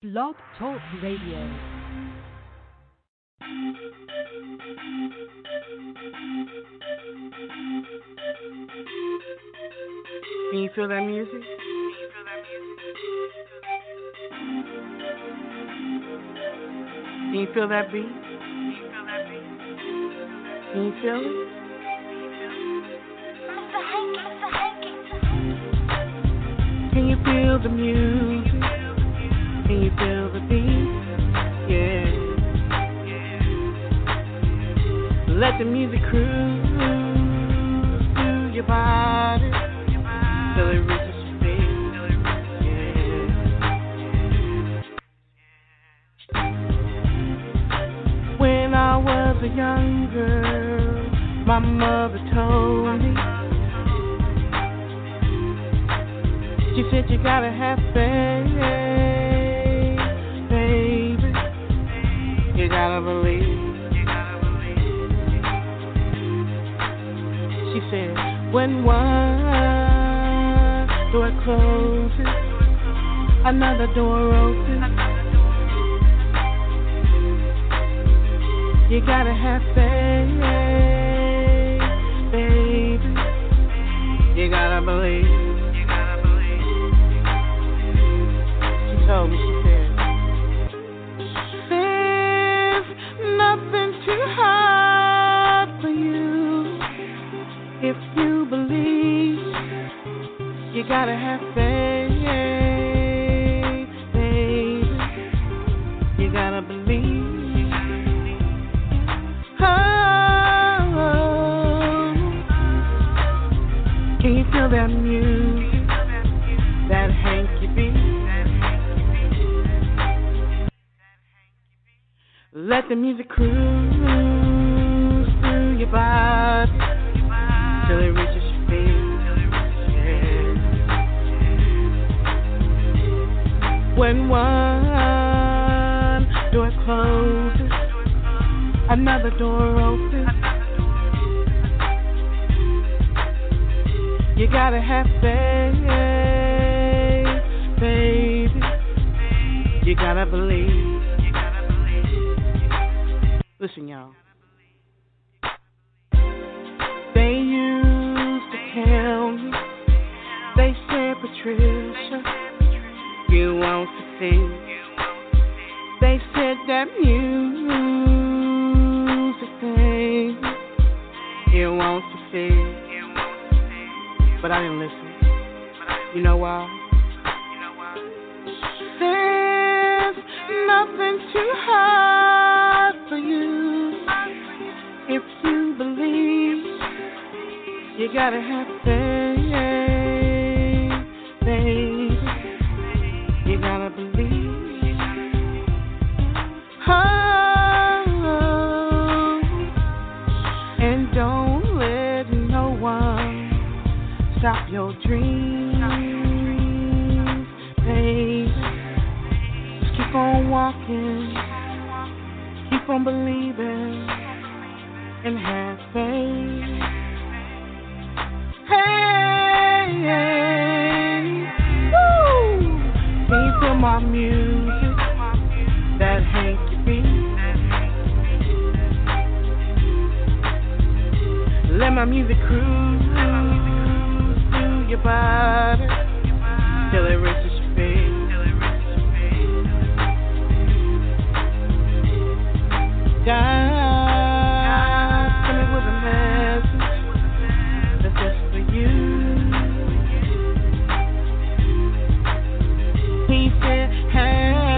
Blog Talk Radio. Can you feel that music? Can you feel that beat? Can you feel it? Can you feel the music? Can you feel the beat? Yeah. Let the music cruise through your body till it reaches your feet. Yeah. When I was a young girl, my mother told me, she said you gotta have faith, baby. You gotta believe. She said, when one door closes, another door opens. You gotta have faith, baby. You gotta believe. She told me, she said, there's nothing too hard for you if you believe. You gotta have faith, baby. You gotta believe. Oh, can you feel that music, that hanky beat? Let the music cruise through your body till it reaches your feet. Yeah. When one door closes, another door opens. You gotta have faith, baby. You gotta believe. Listen, y'all. They used to tell me, they said, Patricia, you won't succeed. They said that music thing, you won't succeed. But I didn't listen. You know why? There's nothing too hard for you if you believe. You gotta have faith, baby. You gotta believe. Oh, and don't let no one stop your dreams, baby. Just keep on walking, keep on believing, and have faith. Hey, hey, woo! Can you feel my music, that hanky beat? Let my music cruise through your body till it reaches your feet. God coming with a message that's just for you. He said, hey,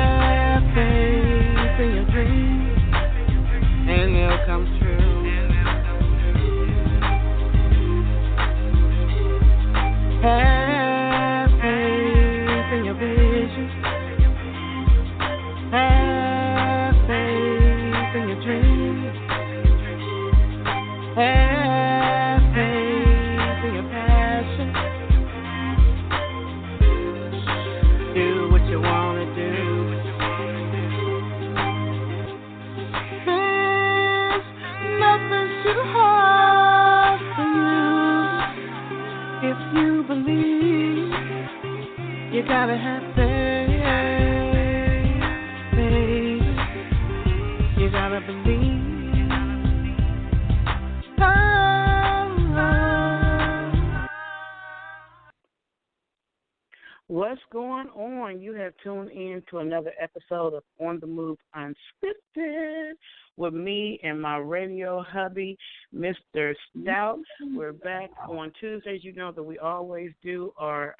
going on? You have tuned in to another episode of On the Move Unscripted with me and my radio hubby, Mr. Stout. We're back on Tuesdays. You know that we always do our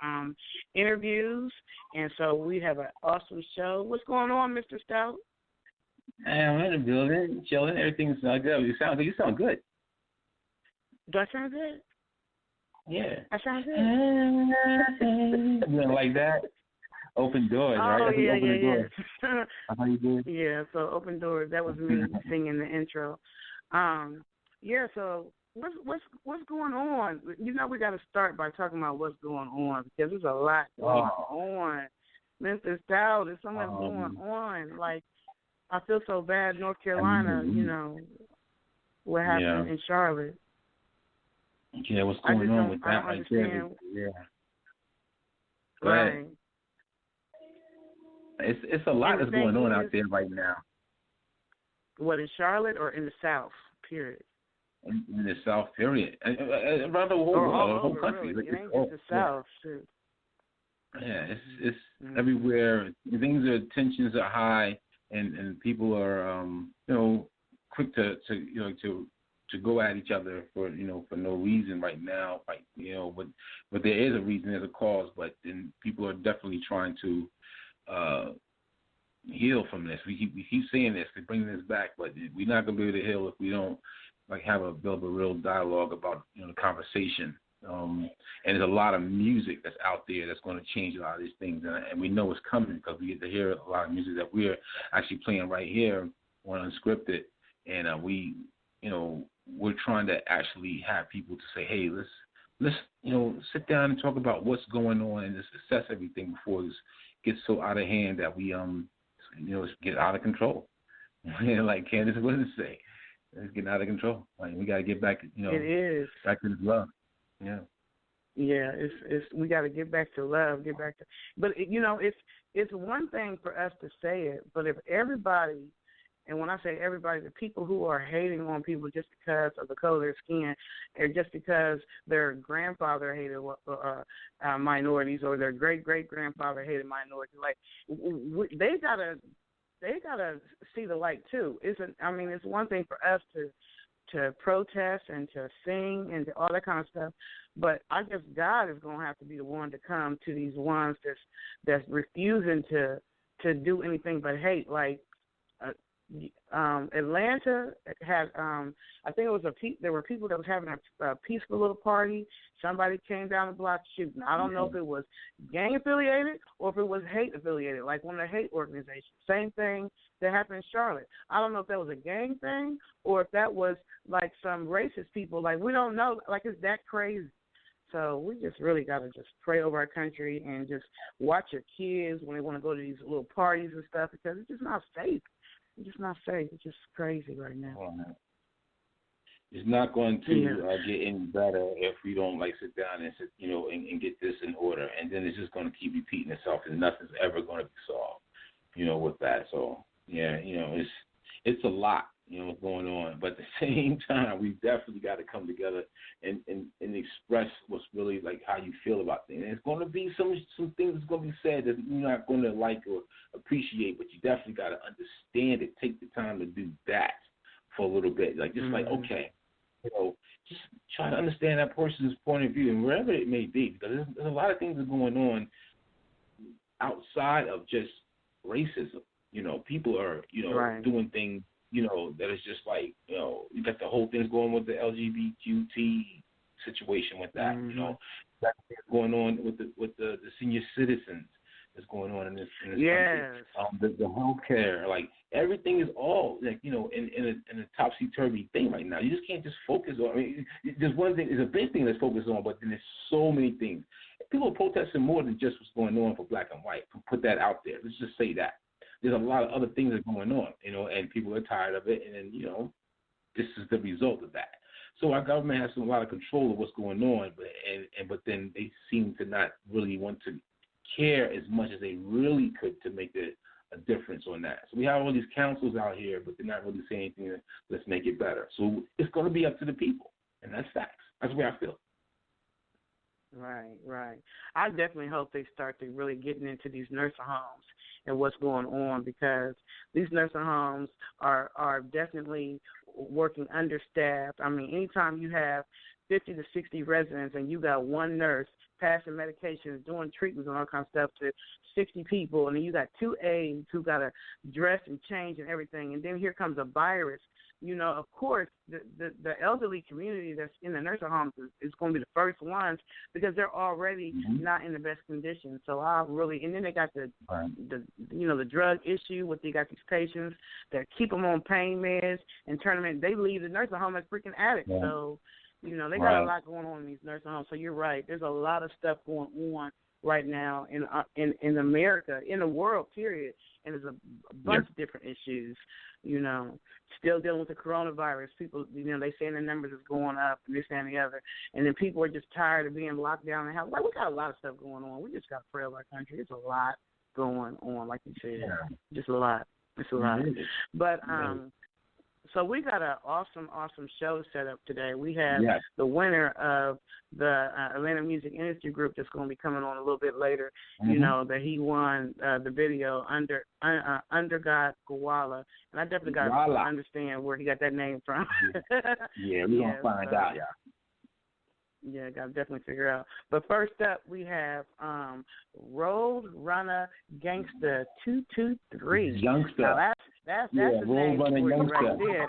interviews, and so we have an awesome show. What's going on, Mr. Stout? I'm in the building, chilling. Everything's good. You sound good. Do I sound good? Yeah. I sound good. You know, like that. Open doors, right? Oh, yeah. Doors. How you doing? Yeah, so Open Doors. That was me singing the intro. Yeah, so what's going on? You know, we got to start by talking about what's going on because there's a lot going on. Mr. Stout, there's so much going on. Like, I feel so bad, North Carolina, you know, what happened in Charlotte. Yeah, what's going on with that right there? Yeah. Right. It's a lot that's going on out there right now. What, in Charlotte or in the South, period? In the South, period. Around the whole country. Really. It ain't just the South, too. Yeah, it's everywhere. Tensions are high, and people are, quick to go at each other for no reason right now. Like, but there is a reason, there's a cause, but then people are definitely trying to heal from this. We keep saying this, we're bringing this back, but we're not going to be able to heal if we don't build a real dialogue about the conversation. And there's a lot of music that's out there that's going to change a lot of these things, and we know it's coming because we get to hear a lot of music that we're actually playing right here on Unscripted, and we're trying to actually have people to say, hey, let's sit down and talk about what's going on and just assess everything before this gets so out of hand that we get out of control. Like Candace would say, it's getting out of control. Like, we got to get back, it is back to this love. Yeah. Yeah, it's we got to get back to love, but it's one thing for us to say it, but if everybody, and when I say everybody, the people who are hating on people just because of the color of their skin, or just because their grandfather hated minorities, or their great-great-grandfather hated minorities, like they gotta see the light too. It's one thing for us to protest and to sing and to all that kind of stuff, but I guess God is going to have to be the one to come to these ones that's refusing to do anything but hate. Like Atlanta had, I think it was there were people that was having a peaceful little party. Somebody came down the block shooting. I don't know if it was gang affiliated or if it was hate affiliated, like one of the hate organizations. Same thing that happened in Charlotte. I don't know if that was a gang thing or if that was like some racist people. Like, we don't know. Like, it's that crazy. So we just really got to just pray over our country and just watch your kids when they want to go to these little parties and stuff, because it's just not safe. It's just not safe. It's just crazy right now. It's not going to get any better if we don't sit down and and get this in order, and then it's just going to keep repeating itself, and nothing's ever going to be solved, with that. So it's a lot, what's going on, but at the same time, we definitely got to come together and express what's really how you feel about things. And it's going to be some things that's going to be said that you're not going to like or appreciate, but you definitely got to understand it. Take the time to do that for a little bit, okay, just try to understand that person's point of view, and wherever it may be, because there's a lot of things that are going on outside of just racism. People are doing things that is just you got the whole thing's going with the LGBTQ situation with that. That's going on with the senior citizens that's going on in this country. The healthcare, everything is all in a topsy-turvy thing right now. You just can't just focus on. There's one thing, there's a big thing that's focused on, but then there's so many things. People are protesting more than just what's going on for black and white. Put that out there. Let's just say that. There's a lot of other things that are going on, and people are tired of it, and then, this is the result of that. So our government has a lot of control of what's going on, but then they seem to not really want to care as much as they really could to make a difference on that. So we have all these councils out here, but they're not really saying anything let's make it better. So it's going to be up to the people, and that's facts. That's the way I feel. Right. I definitely hope they start to really getting into these nursing homes and what's going on, because these nursing homes are definitely working understaffed. I mean, anytime you have 50 to 60 residents and you got one nurse passing medications, doing treatments and all kinds of stuff to 60 people, and then you got two aides who got to dress and change and everything, and then here comes a virus. You know, of course, the elderly community that's in the nursing homes is going to be the first ones, because they're already not in the best condition. So and then they got the drug issue with they got these patients that keep them on pain meds and turn them in. They leave the nursing home as freaking addicts. Yeah. So, they got a lot going on in these nursing homes. So you're right. There's a lot of stuff going on right now in America, in the world, period. And there's a bunch of different issues, still dealing with the coronavirus. People, they saying the numbers is going up and this and the other. And then people are just tired of being locked down in the house. Like, we got a lot of stuff going on. We just got to pray over our country. There's a lot going on, like you said. Yeah. Just a lot. It's a lot. But, so we got an awesome show set up today. We have the winner of the Atlanta Music Industry Group that's going to be coming on a little bit later. That he won the video UnderGod Gwalla, and I definitely got to understand where he got that name from. We're gonna find out. Yeah, got to definitely figure out. But first up, we have RoadRunnin Gangsta 223. Youngster. Now that's the name for you right there.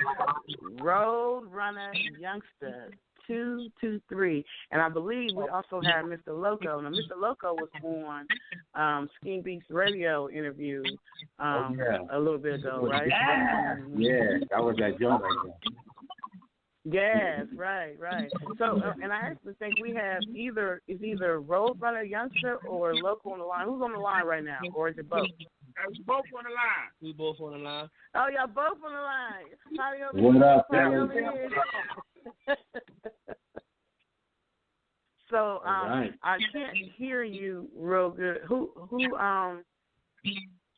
RoadRunnin Youngster 223. And I believe we also have Mr. Loco. Now, Mr. Loco was on Skin Beats Radio interview a little bit ago, right? Yeah, that was that joint right there. Yes, right. So, and I actually think we have either RoadRunnin Youngster or Loco on the line. Who's on the line right now, or is it both? We're both on the line. We both on the line. Oh, y'all both on the line. What up, So, I can't hear you real good. Who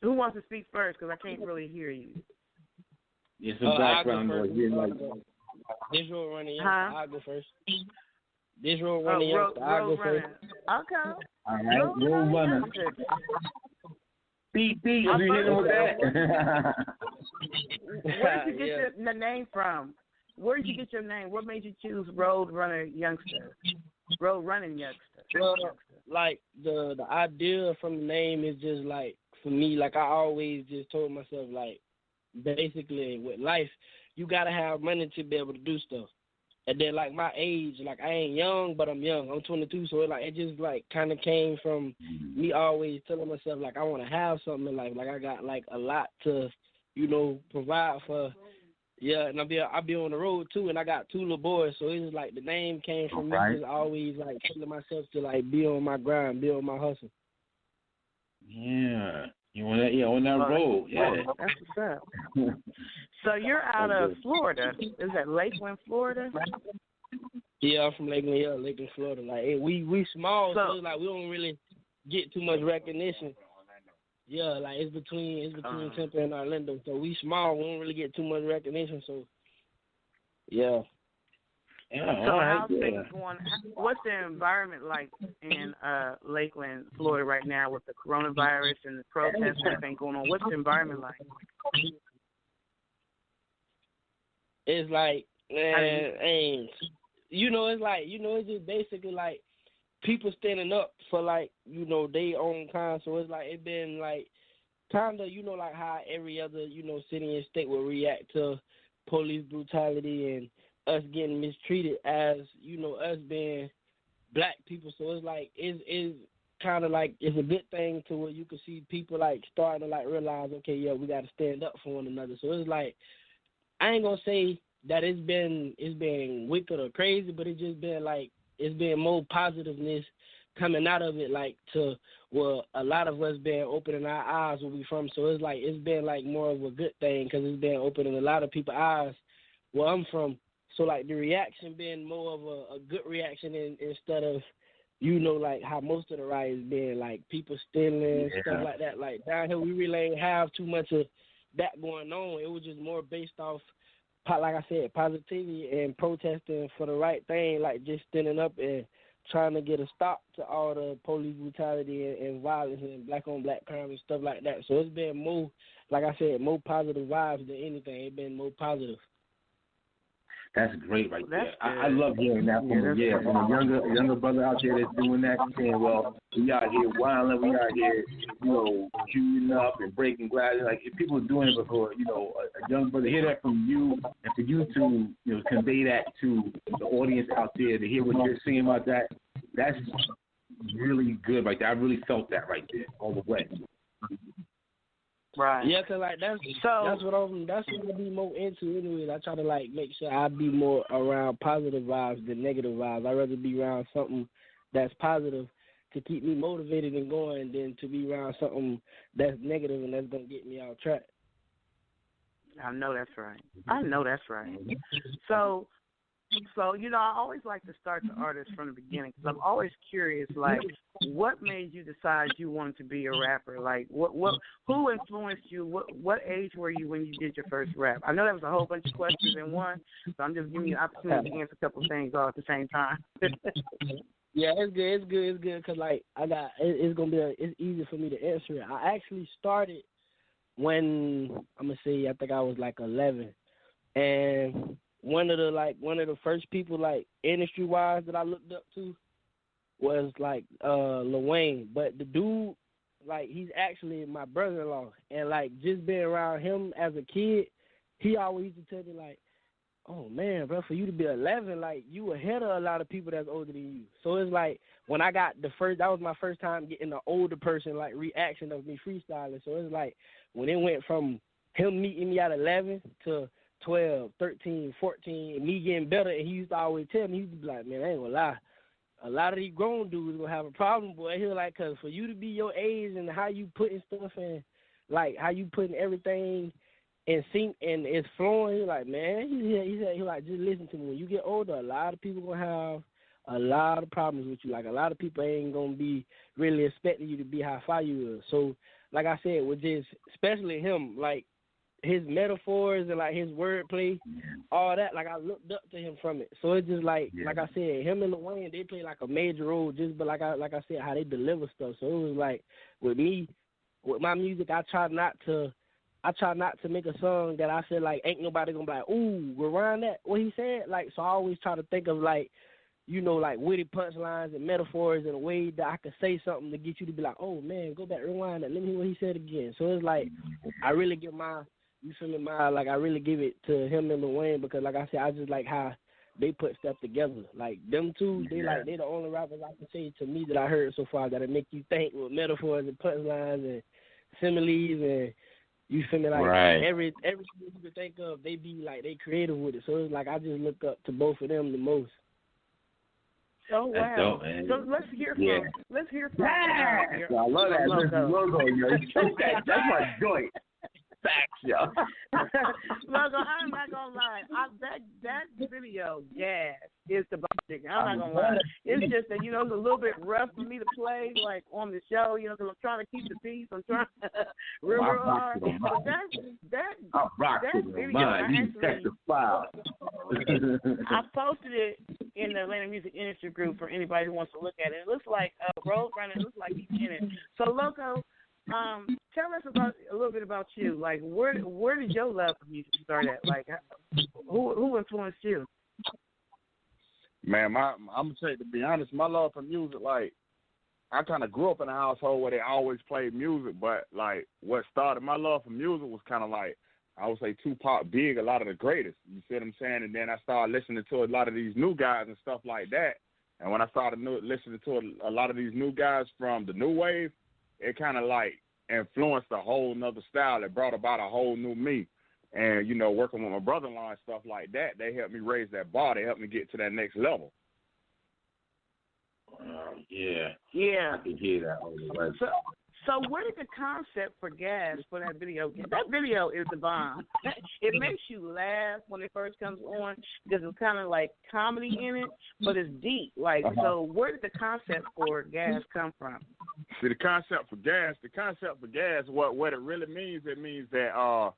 wants to speak first? Because I can't really hear you. It's a background noise. This RoadRunnin Youngster, I'll go first. This RoadRunnin Youngster, I'll go first. Okay. All right, RoadRunnin. Beep, if you hit him with that. Where did you get the name from? Where did you get your name? What made you choose RoadRunnin Youngster? RoadRunnin Youngster. Well, like, the idea from the name is just, like, for me, like, I always just told myself, like, basically with life, you got to have money to be able to do stuff. And then, like, my age, like, I ain't young, but I'm young. I'm 22, so it just, like, kind of came from me always telling myself, like, I want to have something in life. Like, I got, like, a lot to, provide for. Yeah, and I be on the road, too, and I got 2 little boys. So it's just, like, the name came from me just always, like, telling myself to, like, be on my grind, be on my hustle. Yeah. You on that road. Yeah. That's what's up. So you're out of Florida. Is that Lakeland, Florida? Yeah, I'm from Lakeland, Florida. Like, hey, we small, so it's like we don't really get too much recognition. Yeah, like it's between Tampa and Orlando. So we small, we don't really get too much recognition, so yeah. Yeah, so how's things going? What's the environment like in Lakeland, Florida right now with the coronavirus and the protests and everything going on? What's the environment like? It's like, man, it's just basically like people standing up for like, their own kind. So it's like, it's been like kind of, like how every other, city and state will react to police brutality and us getting mistreated as, us being black people. So it's like, it's kind of like, it's a good thing to where you can see people like starting to like realize, okay, yeah, we got to stand up for one another. So it's like, I ain't going to say that it's been wicked or crazy, but it's just been like, it's been more positiveness coming out of it, like to where a lot of us been opening our eyes where we from. So it's like, it's been like more of a good thing because it's been opening a lot of people's eyes where I'm from. So, like, the reaction being more of a good reaction instead of, like, how most of the riots been, like, people stealing, stuff like that. Like, down here, we really ain't have too much of that going on. It was just more based off, like I said, positivity and protesting for the right thing, like just standing up and trying to get a stop to all the police brutality and violence and black-on-black crime and stuff like that. So it's been more, like I said, more positive vibes than anything. It's been more positive. That's great right Well, there. I love hearing that from a younger brother out there that's doing that, saying, well, we out here wilding, we out here, queuing up and breaking glass. Like, if people are doing it before, a young brother, hear that from you, and for you to, convey that to the audience out there, to hear what you're saying about that, that's really good right there. I really felt that right there all the way. Right. Yeah, cause like that's what I be more into anyways. I try to like make sure I be more around positive vibes than negative vibes. I'd rather be around something that's positive to keep me motivated and going than to be around something that's negative and that's gonna get me off track. I know that's right. So I always like to start the artist from the beginning because I'm always curious, like, what made you decide you wanted to be a rapper? Like, who influenced you? What age were you when you did your first rap? I know that was a whole bunch of questions in one, so I'm just giving you an opportunity to answer a couple of things all at the same time. Yeah, it's good, because, like, it's easy for me to answer it. I actually started when, I'm going to say, I think I was, like, 11, and one of the first people, like, industry-wise that I looked up to was, like, Lil Wayne. But the dude, like, he's actually my brother-in-law. And, like, just being around him as a kid, he always used to tell me, like, oh, man, bro, for you to be 11, like, you ahead of a lot of people that's older than you. So it's like when I got that was my first time getting an older person, like, reaction of me freestyling. So it's like when it went from him meeting me at 11 to 12, 13, 14, and me getting better, and he used to always tell me, he used to be like, man, I ain't gonna lie, a lot of these grown dudes gonna have a problem, boy. He was like, cause for you to be your age and how you putting stuff in, like how you putting everything in sync and it's flowing, he's like, man, he said, like, just listen to me. When you get older, a lot of people gonna have a lot of problems with you. Like, a lot of people ain't gonna be really expecting you to be how far you are. So, like I said, with just, especially him, like, his metaphors and, like, his wordplay, all that, like, I looked up to him from it. So it's just like I said, him and Lil Wayne, they play like a major role just, but like I said, how they deliver stuff. So it was like, with me, with my music, I try not to make a song that I feel like ain't nobody gonna be like, ooh, rewind that, what he said. Like, so I always try to think of, like, like, witty punchlines and metaphors in a way that I could say something to get you to be like, oh, man, go back, rewind that, let me hear what he said again. So it's like, I really give I really give it to him and Lil Wayne because, like I said, I just like how they put stuff together. Like, them two, they the only rappers I can say to me that I heard so far that'll make you think with metaphors and punchlines and similes and, you feel me, like, everything you can think of, they be like, they creative with it. So it's like I just look up to both of them the most. Oh, wow. That's dope, man. So let's hear from I love that. Loco, yo. That's my joint. Facts, yo. Loco, I'm not gonna lie. That video, gas, is the bomb. I'm not gonna lie. It's just that it's a little bit rough for me to play, like, on the show, because I'm trying to keep the peace. I'm trying real hard. But that video, I posted it in the Atlanta Music Industry Group for anybody who wants to look at it. It looks like RoadRunnin. It looks like he's in it. So, Loco, tell us a little bit about you. Like, where did your love for music start at? Like, who influenced you? Man, I'm gonna say, to be honest, my love for music, like, I kind of grew up in a household where they always played music, but, like, what started my love for music was kind of like, I would say Tupac, Big, a lot of the greatest. You see what I'm saying? And then I started listening to a lot of these new guys and stuff like that. And when I started listening to a lot of these new guys from the new wave, it kind of, like, influenced a whole nother style. It brought about a whole new me. And, working with my brother-in-law and stuff like that, they helped me raise that bar. They helped me get to that next level. Yeah. Yeah. I can hear that all the way. So where did the concept for Gas for that video get? That video is the bomb. It makes you laugh when it first comes on because it's kind of like comedy in it, but it's deep. Like, so where did the concept for Gas come from? See, the concept for Gas, what it really means, it means that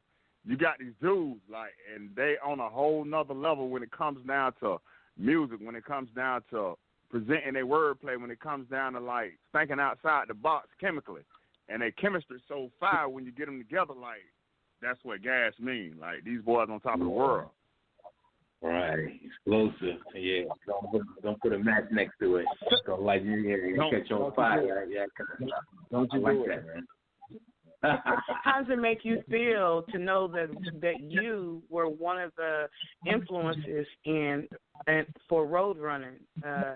you got these dudes, like, and they on a whole nother level when it comes down to music, when it comes down to presenting their wordplay when it comes down to like thinking outside the box chemically, and their chemistry so fire when you get them together. Like that's what gas mean. Like these boys on top of the world. Right, explosive. Yeah, don't put a match next to it. Don't like you catch on fire. Yeah, don't you like that, man? How does it make you feel to know that you were one of the influences for RoadRunnin,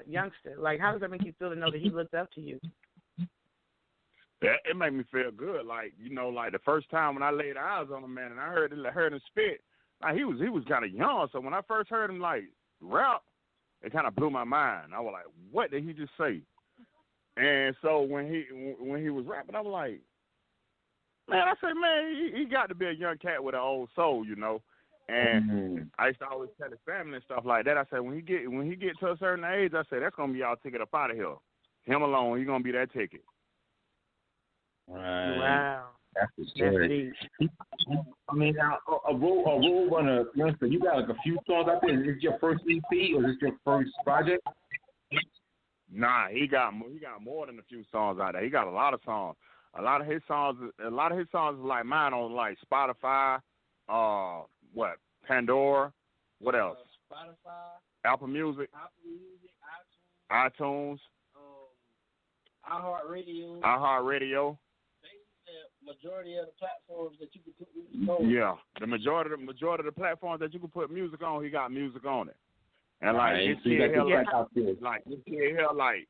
youngster? Like, how does that make you feel to know that he looked up to you? It made me feel good. Like, you know, like the first time when I laid eyes on him, man, and I heard him spit, like he was kind of young. So when I first heard him like rap, it kind of blew my mind. I was like, what did he just say? And so when he was rapping, I was like, man, I said, man, he got to be a young cat with an old soul, you know. And I used to always tell his family and stuff like that. I said, when he get to a certain age, I said, that's gonna be y'all ticket up out of here. Him alone, he gonna be that ticket. Right. Wow. That's the story. I mean, now, a RoadRunner, youngster, you got like a few songs out there. Is this your first EP or is this your first project? Nah, he got more than a few songs out there. He got a lot of songs. A lot of his songs is like mine on like Spotify, Pandora, what else? Spotify, Apple Music, iTunes, iHeartRadio. The majority of the platforms that you can put music on. Yeah, the majority of the platforms that you can put music on, he got music on it. And like this kid here, like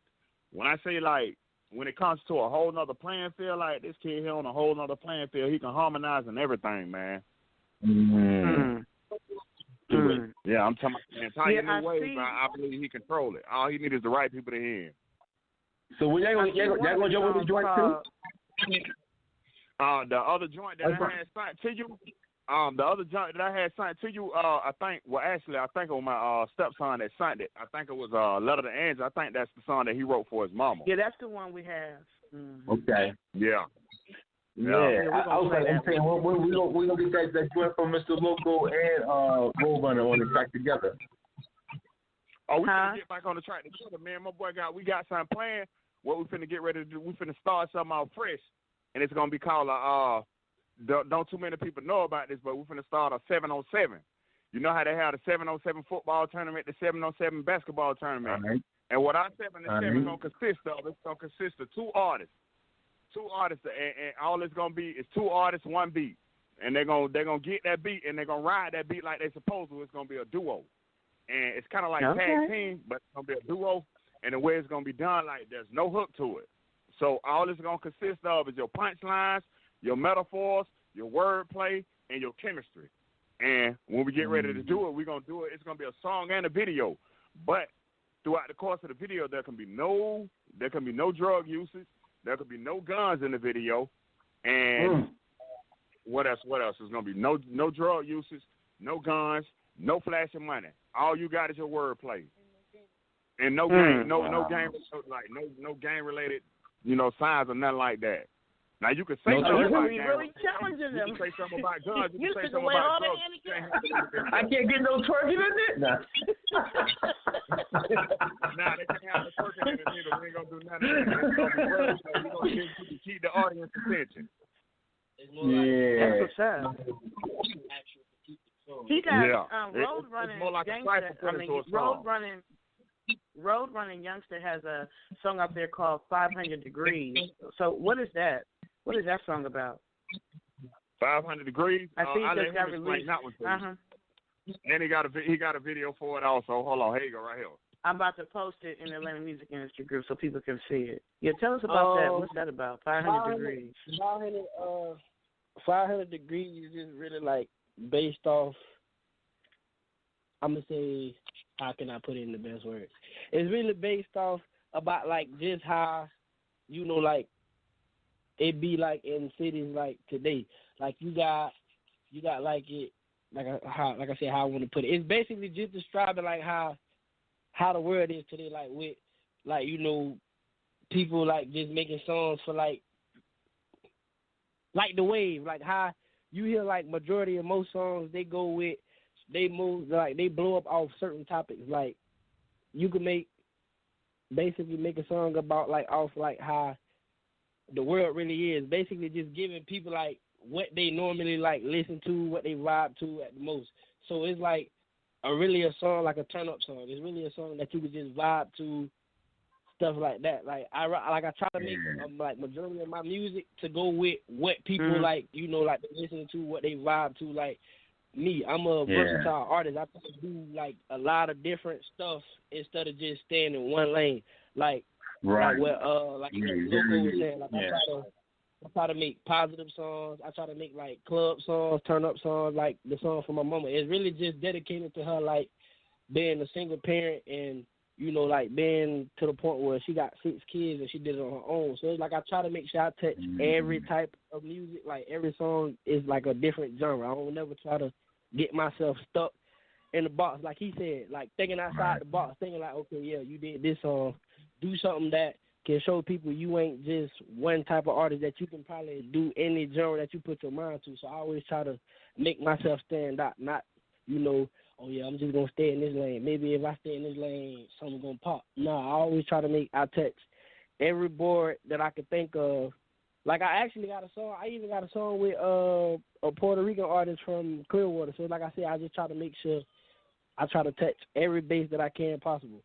when I say like when it comes to a whole nother playing field, like this kid here on a whole nother playing field, he can harmonize and everything, man. Yeah, I'm talking about the entire new wave. I believe he control it. All he needs is the right people to hear him. So when y'all gonna jump with the joint too? The other joint that I had signed to you, I think it was my stepson that signed it. I think it was Letter to Angel. I think that's the song that he wrote for his mama. Yeah, that's the one we have. Mm-hmm. Okay. Yeah. I was saying, we're gonna get that joint from Mr. Loco and RoadRunner on the track together. Oh, we finna get back on the track together, man. My boy we got something planned. What we finna get ready to do? We finna start something out fresh. And it's gonna be called don't too many people know about this, but we're gonna start a 7-on-7. You know how they have the 7-on-7 football tournament, the 7-on-7 basketball tournament. Right. And what our 7-on-7 gonna consist of? It's gonna consist of two artists, and all it's gonna be is two artists, one beat. And they're gonna get that beat and they're gonna ride that beat like they supposed to. It's gonna be a duo, and it's kind of like tag team, but it's gonna be a duo. And the way it's gonna be done, like there's no hook to it. So all it's going to consist of is your punchlines, your metaphors, your wordplay, and your chemistry. And when we get ready to do it, we're going to do it. It's going to be a song and a video. But throughout the course of the video, there can be no drug usage. There can be no guns in the video. And what else? There's going to be no drug usage, no guns, no flashing money. All you got is your wordplay. And no game, no game related, signs or nothing like that. Now you can say something about guns. Really challenging them. You can say something about guns. You can say something about drugs. I can't get no twerking in it. Nah, they can't have the twerking in it either. We ain't gonna do nothing. It's gonna be real. We're gonna keep the audience attention. That's what's up. He got RoadRunnin gangster. RoadRunnin youngster has a song up there called 500 Degrees. So what is that? What is that song about? 500 Degrees. I see he just got released. And he got a video for it also. Hold on, here you go, right here. I'm about to post it in the Atlanta Music Industry Group so people can see it. Yeah, tell us about that. What's that about? 500 Degrees. 500 Degrees is really like based off. I'm gonna say, how can I put it in the best words? It's really based off about like just how, like it be like in cities like today. Like you got like it, like I said, how I want to put it. It's basically just describing like how the world is today. Like with like people like just making songs for like the wave. Like how you hear like majority of most songs they blow up off certain topics. Like you can make basically make a song about like off like how the world really is. Basically, just giving people like what they normally like listen to, what they vibe to at the most. So it's like really a song, like a turn up song. It's really a song that you could just vibe to, stuff like that. Like I try to make like majority of my music to go with what people like, you know, like listening to, what they vibe to. Like me, I'm a versatile artist. I try to do like a lot of different stuff instead of just staying in one lane. Like like what Loco was saying. Like I try to make positive songs. I try to make like club songs, turn up songs, like the song for my mama. It's really just dedicated to her, like being a single parent and, you know, like being to the point where she got 6 kids and she did it on her own. So it's like I try to make sure I touch every type of music. Like every song is like a different genre. I don't never try to get myself stuck in the box. Like he said, like thinking outside the box, thinking like, okay, yeah, you did this song. Do something that can show people you ain't just one type of artist, that you can probably do any genre that you put your mind to. So I always try to make myself stand out, not, you know, oh, yeah, I'm just going to stay in this lane. Maybe if I stay in this lane, something's going to pop. No, I always try to I touch every board that I could think of. Like, I actually got a song. I even got a song with a Puerto Rican artist from Clearwater. So, like I said, I just try to make sure I try to touch every base that I can possible.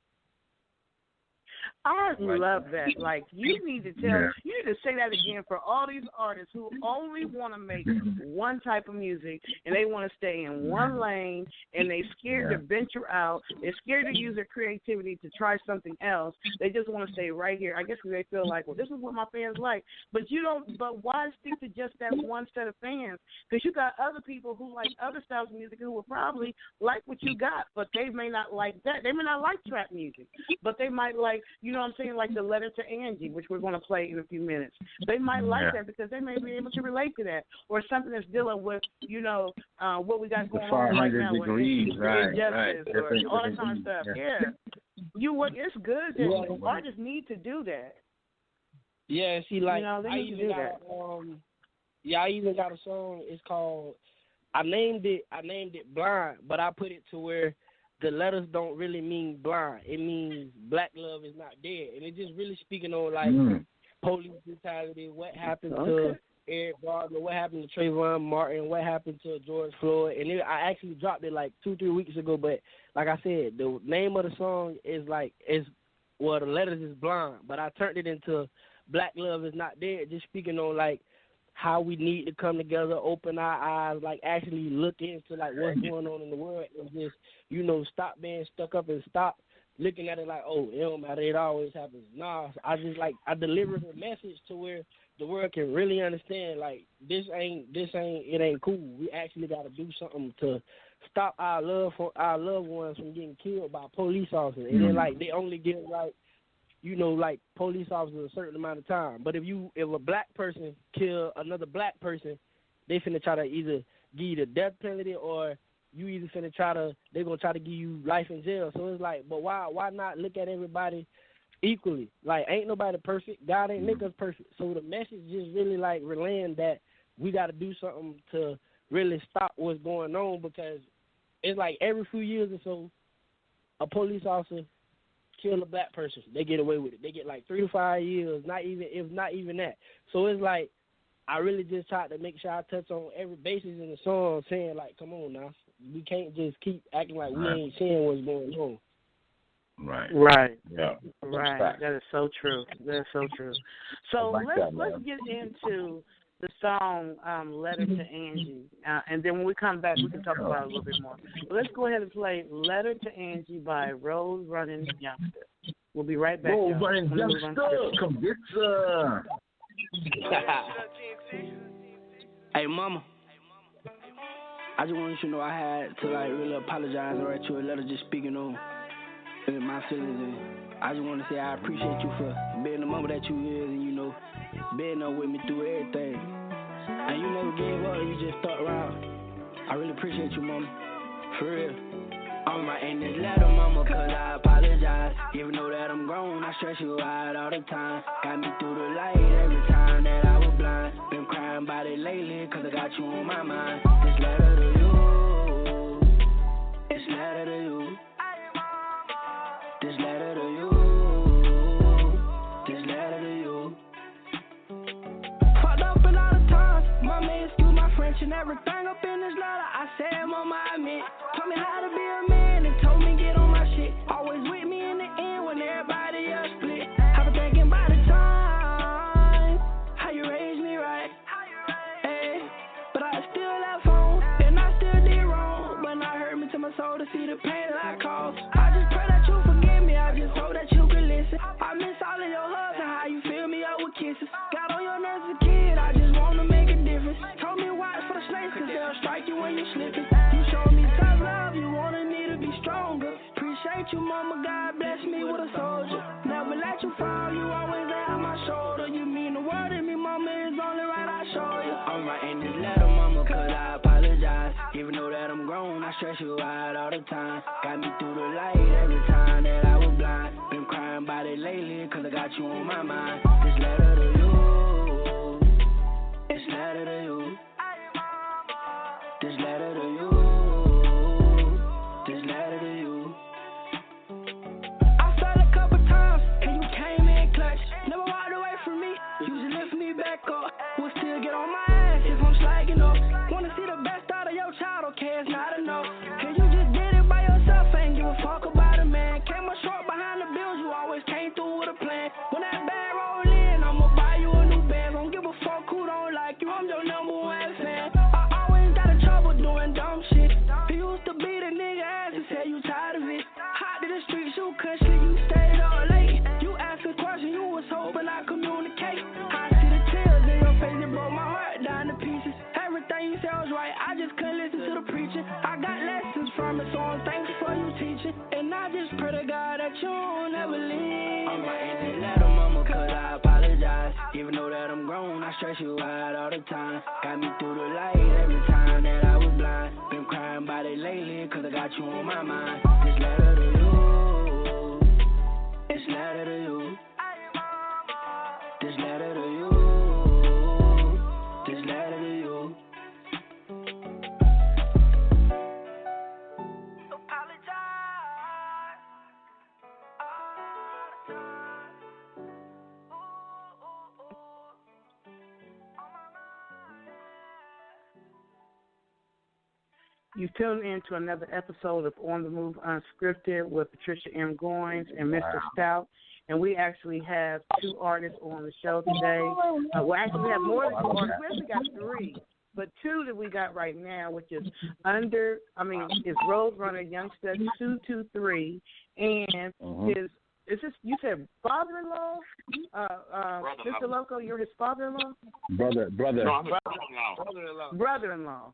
I love that. Like, you need to say that again for all these artists who only want to make one type of music and they want to stay in one lane and they're scared to venture out. They're scared to use their creativity to try something else. They just want to stay right here. I guess because they feel like, well, this is what my fans like. But why stick to just that one set of fans? Because you got other people who like other styles of music who will probably like what you got, but they may not like that. They may not like trap music, but they might like, you know what I'm saying, like the Letter to Angie, which we're going to play in a few minutes. They might like that because they may be able to relate to that, or something that's dealing with, you know, what we got going on right now with injustice or all that kind of stuff. It's good that artists need to do that. Yeah, see, like, you know, they need to do that. I even got a song. It's called. I named it Blind, but I put it to where the letters don't really mean blind. It means black love is not dead. And it's just really speaking on, like, police brutality, what happened to Eric Gardner, what happened to Trayvon Martin, what happened to George Floyd. And I actually dropped it, like, 2-3 weeks ago. But, like I said, the name of the song is, like, the letters is blind. But I turned it into Black Love is Not Dead, just speaking on, like, how we need to come together, open our eyes, like actually look into like what's going on in the world and just, you know, stop being stuck up and stop looking at it like, oh, it don't matter, it always happens. Nah, I deliver the message to where the world can really understand, like, it ain't cool. We actually got to do something to stop our loved ones from getting killed by police officers. And then, like, they only give, like, you know, like police officers a certain amount of time. But if a black person kill another black person, they finna try to either give you the death penalty or you either they're gonna try to give you life in jail. So it's like, but why not look at everybody equally? Like, ain't nobody perfect. God ain't make us perfect. So the message is really like relaying that we got to do something to really stop what's going on, because it's like every few years or so, a police officer kill a black person, they get away with it. They get like 3 to 5 years, not even that. So it's like I really just tried to make sure I touch on every basis in the song, saying like, come on now, we can't just keep acting like we ain't seeing what's going on. Right. Yeah. Right. That is so true. So let's get into the song Letter to Angie. And then when we come back, we can talk about it a little bit more. But let's go ahead and play Letter to Angie by RoadRunnin Youngster. We'll be right back. RoadRunnin Youngster, come get some. Hey, mama. I just wanted you to know I had to, like, really apologize and write you a letter just speaking on my feelings. And I just want to say I appreciate you for being the mama that you is, and, you know, being there with me through everything. And you never gave up, you just stuck around. I really appreciate you, mama. For real. I'm writing this letter, mama, cause I apologize. Even though that I'm grown, I stress you out all the time. Got me through the light every time that I was blind. Been crying about it lately, cause I got you on my mind. This letter to you. This letter to you. This letter to you. Everything up in this letter, I said, Mama, I meant. Taught me how to be a man and told me get on my shit. Always with me in the end when everybody else split. I've been thinking about the time, how you raised me right. Hey, but I still left home, and I still did wrong. But I hurt me to my soul to see the pain that I caused. I just pray that you forgive me, I just hope that you can listen. I miss all of your hugs and how you fill me up with kisses. Got on your nerves as a kid, I just want to make a difference. Told me watch for the snakes, cause they'll strike you when you're slipping. You showed me tough love, you wanted me to be stronger. Appreciate you, Mama, God bless me with a soldier. Never let you fall, you always at my shoulder. You mean the world to me, Mama, it's only right I show you. I'm writing this letter, Mama, cause I apologize. Even though that I'm grown, I stress you out all the time. Got me through the light every time that I was blind. Been crying about it lately, cause I got you on my mind. This letter to you, this letter to you, this letter to you, this letter to you. I fell a couple times, and you came in clutch. Never walked away from me, you just lift me back up. Will still get on my ass if I'm slacking up. Wanna see the best out of your child, okay, it's not enough. And you just did it by yourself, ain't give a fuck about a man. Came up short behind the bills, you always came through with a plan. When that bag roll in, I'ma buy you a new band. Don't give a fuck who don't like you, I'm your number one fan. I always got in trouble doing dumb shit. You used to beat a nigga ass and say you tired of it. Hot to the streets, you couldn't sleep, you stayed up late. You asked a question, you was hoping I communicate. I see the tears in your face, it broke my heart down to pieces. Everything you said was right, I just couldn't listen to the preaching. I got lessons from it, so I'm thankful for you teaching. And I just pray to God that you won't never leave. I'm writing this letter, Mama, cause I apologize. Even though that I'm grown, I stress you out all the time. Got me through the light every time that I was blind. Been crying about it lately, cause I got you on my mind. This letter to you, this letter to you, this letter to you, this letter to you. You tuned in to another episode of On the Move Unscripted with Patricia M. Goins and Mr. Stout. And we actually have two artists on the show today. We actually have more than two artists. We actually got three, but two that we got right now, which is is RoadRunnin Youngster 223 and his. Is this, you said father-in-law? Mr. Loco, you're his father-in-law? Brother. No, I'm Brother-in-law.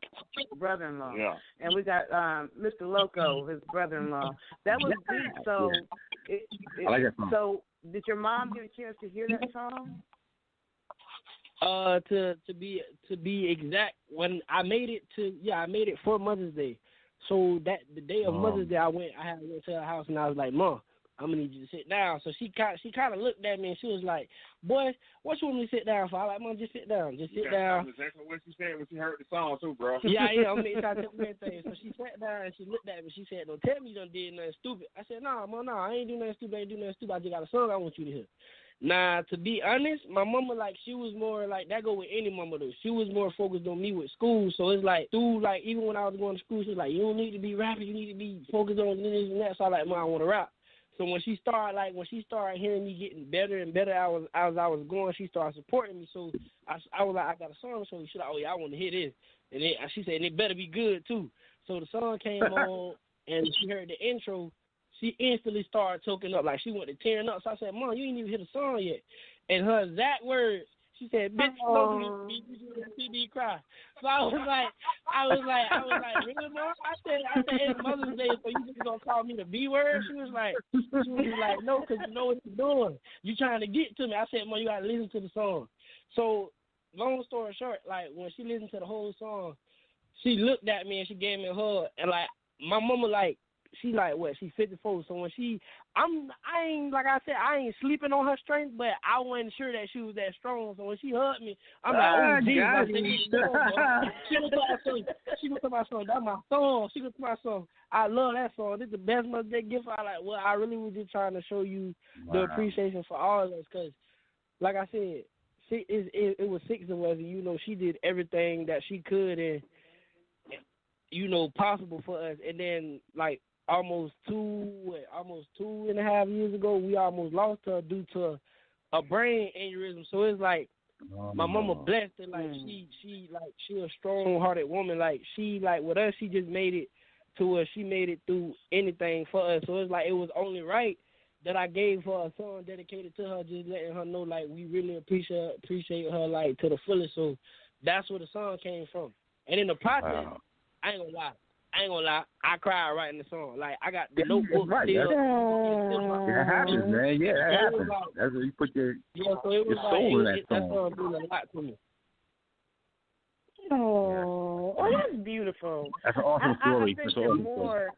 Yeah. And we got Mr. Loco, his brother-in-law. That was deep. So, I like that song. So, did your mom get a chance to hear that song? To be exact, when I made it for Mother's Day. So that the day of Mother's Day, I went to her house and I was like, Mom, I'm gonna need you to sit down. So she kind of looked at me and she was like, "Boy, what you want me to sit down for?" I was like, "Mom, just sit down, down." That's exactly what she said when she heard the song too, bro. Yeah, I'm gonna try to tell you everything. So she sat down and she looked at me. She said, "Don't tell me you done did nothing stupid." I said, "No, Mom, no, I ain't do nothing stupid. I just got a song I want you to hear." Now, to be honest, my mama, like, she was more like, that go with any mama though. She was more focused on me with school. So it's like, even when I was going to school, she was like, "You don't need to be rapping. You need to be focused on this and that." So I was like, "Mom, I want to rap." So when she started hearing me getting better and better as I was going, she started supporting me. So I was like, "I got a song," so she like, "Oh yeah, I want to hear this." And then she said, "And it better be good too." So the song came on, and she heard the intro. She instantly started choking up, like she went to tearing up. So I said, "Mom, you ain't even hear the song yet." And her exact words, she said, "Bitch, don't do this, you see me cry." So I was like, "Really, Mom?" I said, "It's Mother's Day, so you just gonna call me the B word?" She was like, "No, because you know what you're doing. You trying to get to me." I said, "Mom, you gotta listen to the song." So long story short, like when she listened to the whole song, she looked at me and she gave me a hug. And like my mama, like, she like what? She's 54. So when I ain't sleeping on her strength, but I wasn't sure that she was that strong. So when she hugged me, I'm like, "Oh, Jesus." She was talking about something. That's my song. She was talking about something. I love that song. This is the best Mother's Day gift. I really was just trying to show you the appreciation for all of us. Because, like I said, it was 6 of us, and, you know, she did everything that she could. And possible for us. And then like almost 2.5 years ago, we almost lost her due to a brain aneurysm. So it's like my mama blessed her, like she a strong-hearted woman. Like she with us, she just made it to where she made it through anything for us. So it's like it was only right that I gave her a song dedicated to her, just letting her know like we really appreciate her like to the fullest. So that's where the song came from. And in the process, I ain't gonna lie, I cried writing the song. Like I got the notebook still. That happens, man. Yeah, that happens. That's where you put your soul in that song. That song means a lot to me. Oh, that's beautiful. That's an awesome story. I think that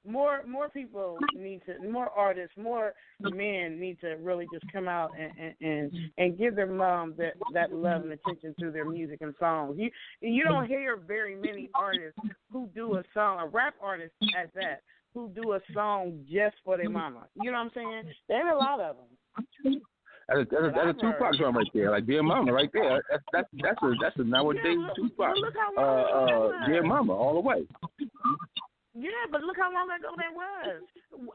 more people need to, more artists, more men need to really just come out and give their mom that love and attention through their music and songs. You don't hear very many artists who do a song, a rap artist at that, who do a song just for their mama. You know what I'm saying? There ain't a lot of them. That's a Tupac song right there, like Dear Mama, right there. That's a nowadays Tupac. Dear Mama, all the way. Yeah, but look how long ago that was.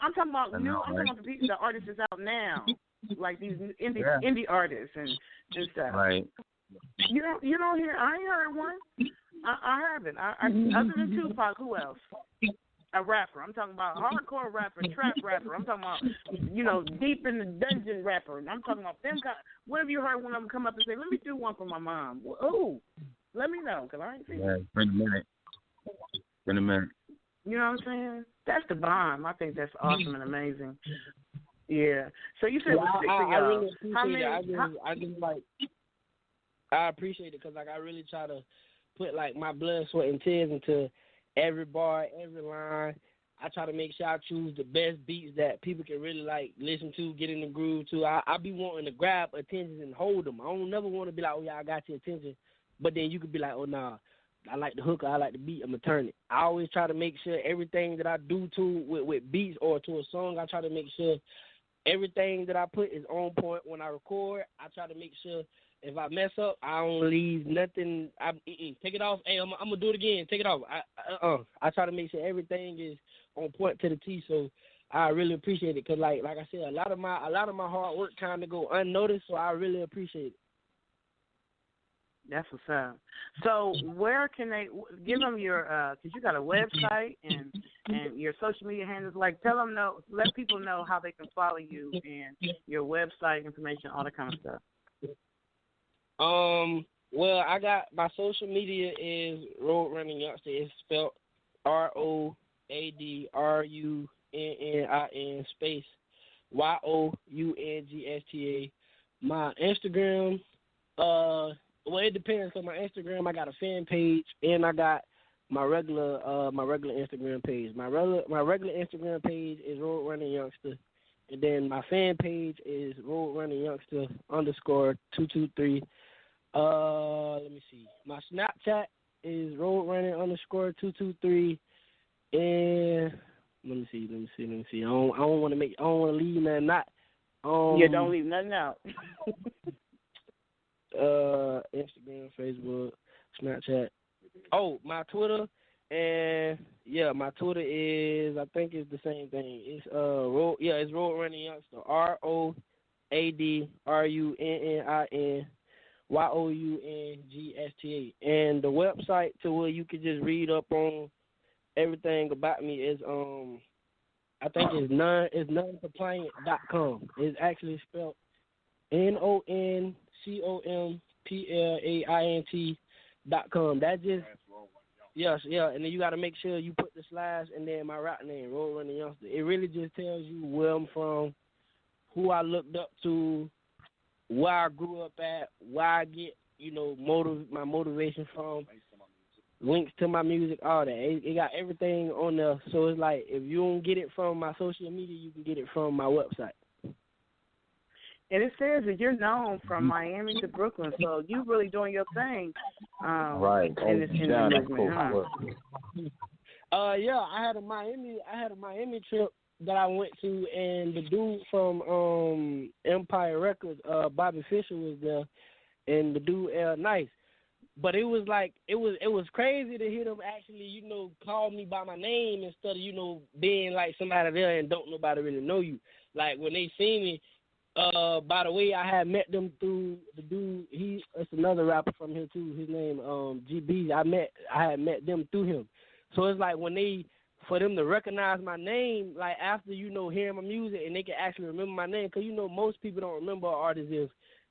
I'm talking about I'm talking about the artists that's out now, like these indie artists and stuff. Right. You don't hear? I ain't heard one. I haven't. Other than Tupac, who else? A rapper. I'm talking about hardcore rapper, trap rapper. I'm talking about, deep in the dungeon rapper. I'm talking about them. What have you heard one of them come up and say, let me do one for my mom? Oh, let me know, because I ain't seen it. It's been a minute. You know what I'm saying? That's the bomb. I think that's awesome and amazing. Yeah. So you said it was 6 of y'all. I really appreciate it. I appreciate it because, like, I really try to put, like, my blood, sweat, and tears into every bar, every line. I try to make sure I choose the best beats that people can really, like, listen to, get in the groove to. I be wanting to grab attention and hold them. I don't never want to be like, oh, yeah, I got your attention. But then you could be like, oh, nah, I like the hook, I like the beat, I'm going to turn it. I always try to make sure everything that I do with beats or to a song, I try to make sure everything that I put is on point when I record. I try to make sure if I mess up, I don't leave nothing. Take it off. Hey, I'm going to do it again. Take it off. I try to make sure everything is on point to the T, so I really appreciate it because, like I said, a lot of my hard work kind of go unnoticed, so I really appreciate it. That's what's up. So where can they give them your? Because you got a website and your social media handles. Like, let people know how they can follow you and your website information, all that kind of stuff. Well, I got my social media is RoadRunnin Youngster. It's spelled RoadRunnin space YOUNGSTA. My Instagram, well, it depends. So my Instagram, I got a fan page, and I got my regular Instagram page. My regular Instagram page is RoadRunnin Youngster, and then my fan page is RoadRunnin Youngster _223. Let me see. My Snapchat is RoadRunnin _223, and let me see. I don't want to leave nothing out. Don't leave nothing out. Instagram, Facebook, Snapchat. Oh, my Twitter, and my Twitter is, I think it's the same thing. It's it's RoadRunnin Youngster, RoadRunnin and the website to where you can just read up on everything about me is I think it's noncompliant.com. It's actually spelled NONCOMPLAINT.com. That just and then you got to make sure you put the slash and then my rap name, RoadRunnin Youngster. It really just tells you where I'm from, who I looked up to, where I grew up at, where I get my motivation from, links to my music, all that. It got everything on there. So it's like if you don't get it from my social media, you can get it from my website. And it says that you're known from Miami to Brooklyn, so you really doing your thing. Right. In this movement, huh? I had a Miami trip that I went to, and the dude from Empire Records, Bobby Fisher, was there, and the dude Nice. But it was like it was crazy to hear them actually, call me by my name instead of, being like somebody there and don't nobody really know you. Like when they see me, by the way, I had met them through the dude. It's another rapper from here too. His name GB. I had met them through him. So it's like for them to recognize my name, like after hearing my music and they can actually remember my name, because most people don't remember artists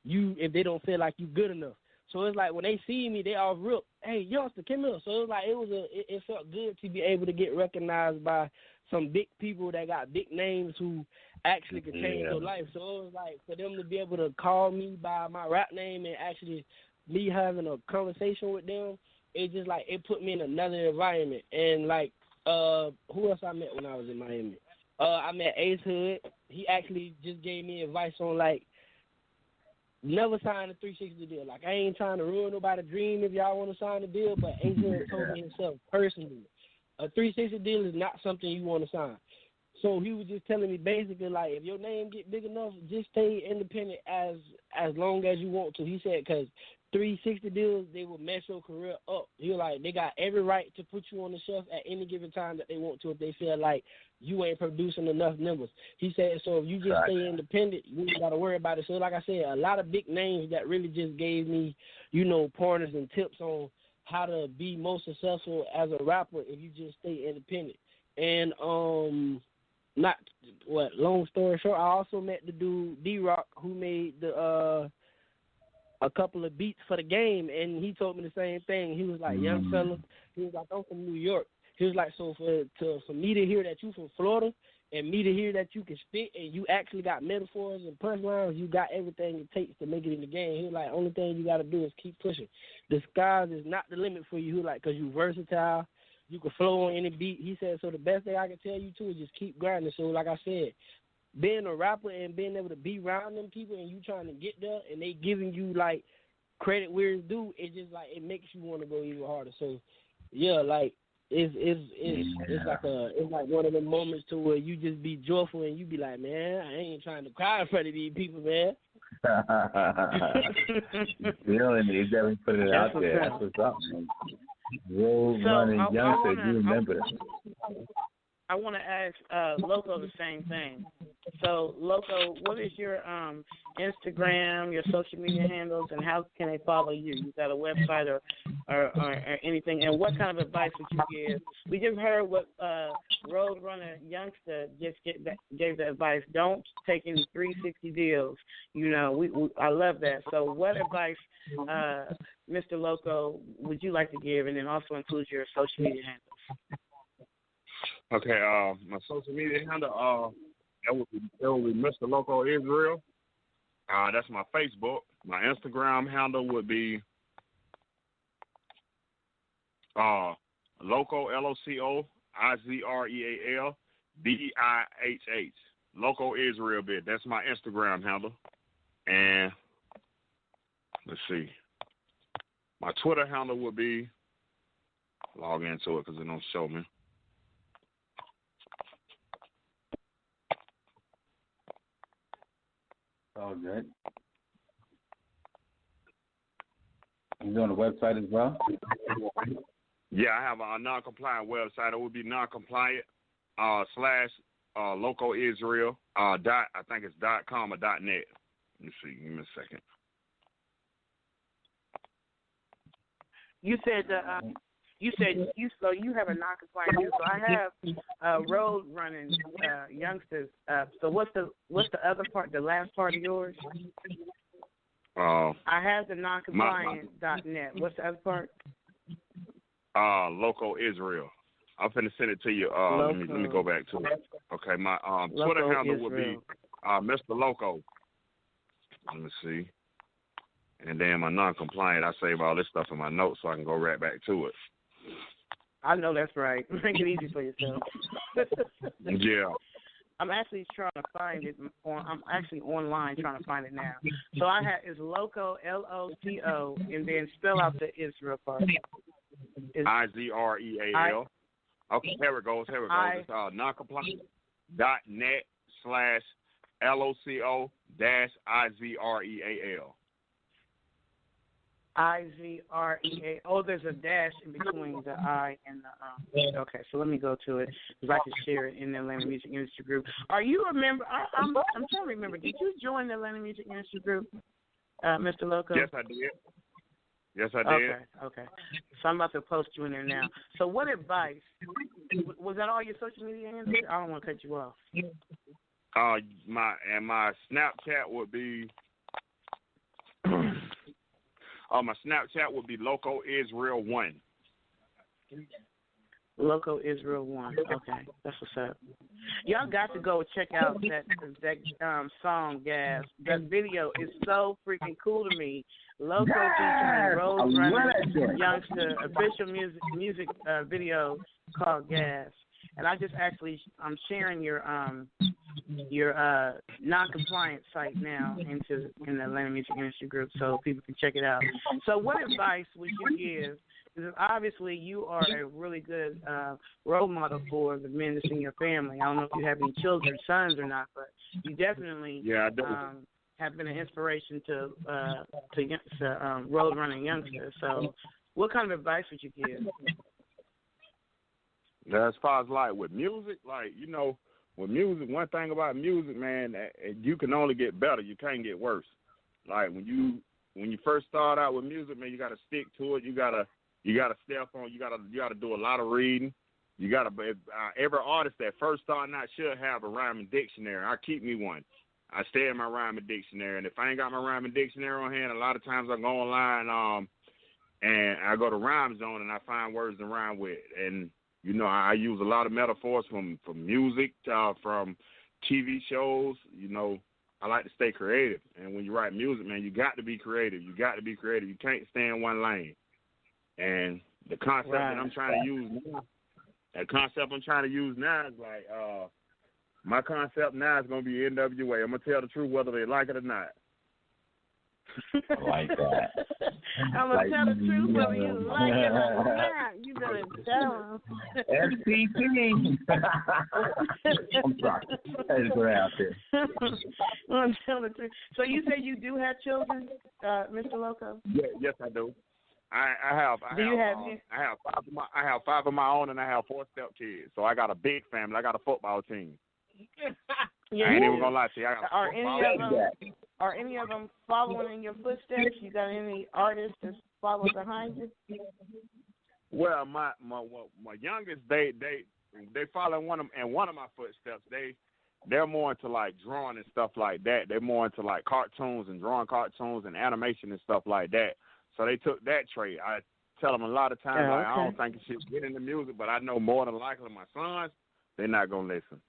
if they don't feel like you good enough. So it's like when they see me, they all real, hey, youngster, come here. So it's like it felt good to be able to get recognized by some big people that got big names who actually can change your life. So it was like for them to be able to call me by my rap name and actually me having a conversation with them, it just like it put me in another environment. And like who else I met when I was in Miami? I met Ace Hood. He actually just gave me advice on like never sign a 360 deal. Like I ain't trying to ruin nobody's dream if y'all want to sign a deal, but Ace Hood told me himself personally, a 360 deal is not something you want to sign. So he was just telling me basically like if your name get big enough, just stay independent as long as you want to. He said because 360 deals, they will mess your career up. He was like, they got every right to put you on the shelf at any given time that they want to if they feel like you ain't producing enough numbers. He said, so if you just stay independent, you ain't got to worry about it. So like I said, a lot of big names that really just gave me, pointers and tips on how to be most successful as a rapper if you just stay independent. And long story short, I also met the dude D-Rock who made the a couple of beats for the game, and he told me the same thing. He was like, young fella, he was like, I'm from New York. He was like, so for me to hear that you from Florida and me to hear that you can spit and you actually got metaphors and punchlines, you got everything it takes to make it in the game. He was like, only thing you got to do is keep pushing. The skies is not the limit for you, like, because you versatile. You can flow on any beat. He said, so the best thing I can tell you, too, is just keep grinding. So, like I said, being a rapper and being able to be around them people and you trying to get there and they giving you, like, credit where it's due, it just, like, it makes you want to go even harder. So, yeah, like, it's like one of the moments to where you just be joyful and you be like, man, I ain't trying to cry in front of these people, man. They definitely put it out there. That's what's up, man. RoadRunnin youngster, you remember that. I want to ask Loco the same thing. So, Loco, what is your Instagram, your social media handles, and how can they follow you? You got a website or anything? And what kind of advice would you give? We just heard what RoadRunnin youngster just gave the advice. Don't take any 360 deals. I love that. So, what advice, Mr. Loco, would you like to give, and then also include your social media handles? Okay, my social media handle, that would be Mr. Loco Israel. That's my Facebook. My Instagram handle would be Loco, Loco, Izreal, Dihh. Loco Israel bit. That's my Instagram handle. And let's see. My Twitter handle would be, log into it because it don't show me. All good. You doing a website as well? Yeah, I have a non-compliant website. It would be non-compliant / Loco Israel I think it's .com or .net. Let me see. Give me a second. You said you have a non-compliant use. So I have RoadRunnin youngsters. So what's the other part? The last part of yours? I have the non-compliant .net. What's the other part? Loco Israel. I'm finna send it to you. Let me go back to it. Okay, my Twitter Loco handle Israel would be Mr. Loco. Let me see. And then my non-compliant, I save all this stuff in my notes so I can go right back to it. I know that's right. Make it easy for yourself. Yeah. I'm actually trying to find it. I'm actually online trying to find it now. So I have is Loco, Loco, and then spell out the Israel part. Izreal. Okay, here it goes. It's non-compliant .net / LOCO -IZREAL. IZREA. Oh, there's a dash in between the I and the Okay, so let me go to it because I can share it in the Atlanta Music Industry Group. Are you a member? I'm trying to remember. Did you join the Atlanta Music Industry Group, Mr. Loco? Yes, I did. Yes, I did. Okay. So I'm about to post you in there now. So what advice? Was that all your social media handles? I don't want to cut you off. My Snapchat would be my Snapchat would be Loco Israel 1. Loco Israel 1. Okay, that's what's up. Y'all got to go check out that song, Gas. That video is so freaking cool to me. Loco featuring RoadRunnin Youngster, official music video called Gas. And I'm sharing your non-compliant site now in the Atlanta Music Industry Group so people can check it out. So what advice would you give? Because obviously you are a really good role model for the men that's in your family. I don't know if you have any children, sons or not, but you definitely have been an inspiration to road-running youngsters. So what kind of advice would you give? As far as like with music, with music, one thing about music, man, you can only get better. You can't get worse. Like when you first start out with music, man, you got to stick to it. You gotta step on. You gotta do a lot of reading. You gotta. Every artist that first starting out should have a rhyming dictionary. I keep me one. I stay in my rhyming dictionary, and if I ain't got my rhyming dictionary on hand, a lot of times I go online and I go to Rhyme Zone and I find words to rhyme with. And I use a lot of metaphors from music, from TV shows. I like to stay creative. And when you write music, man, you got to be creative. You can't stay in one lane. And the concept that I'm trying to use now, is like, my concept now is going to be NWA. I'm going to tell the truth whether they like it or not. I like that. I'm going to tell the truth whether you like it or not. You better tell them. FCP. I'm sorry. I just put it out there. I'm going to tell the truth. So you say you do have children, Mr. Loco? Yes, I do. I have 5 of my own, and I have 4 stepkids. So I got a big family. I got a football team. Yeah. I ain't even gonna lie to you. Are any of them following in your footsteps? You got any artists that follow behind you? Well, my youngest, they follow one of my footsteps. They're more into like drawing and stuff like that. They're more into like cartoons and drawing cartoons and animation and stuff like that. So they took that trait. I tell them a lot of times, I don't think you should get into music, but I know more than likely my sons, they're not gonna listen.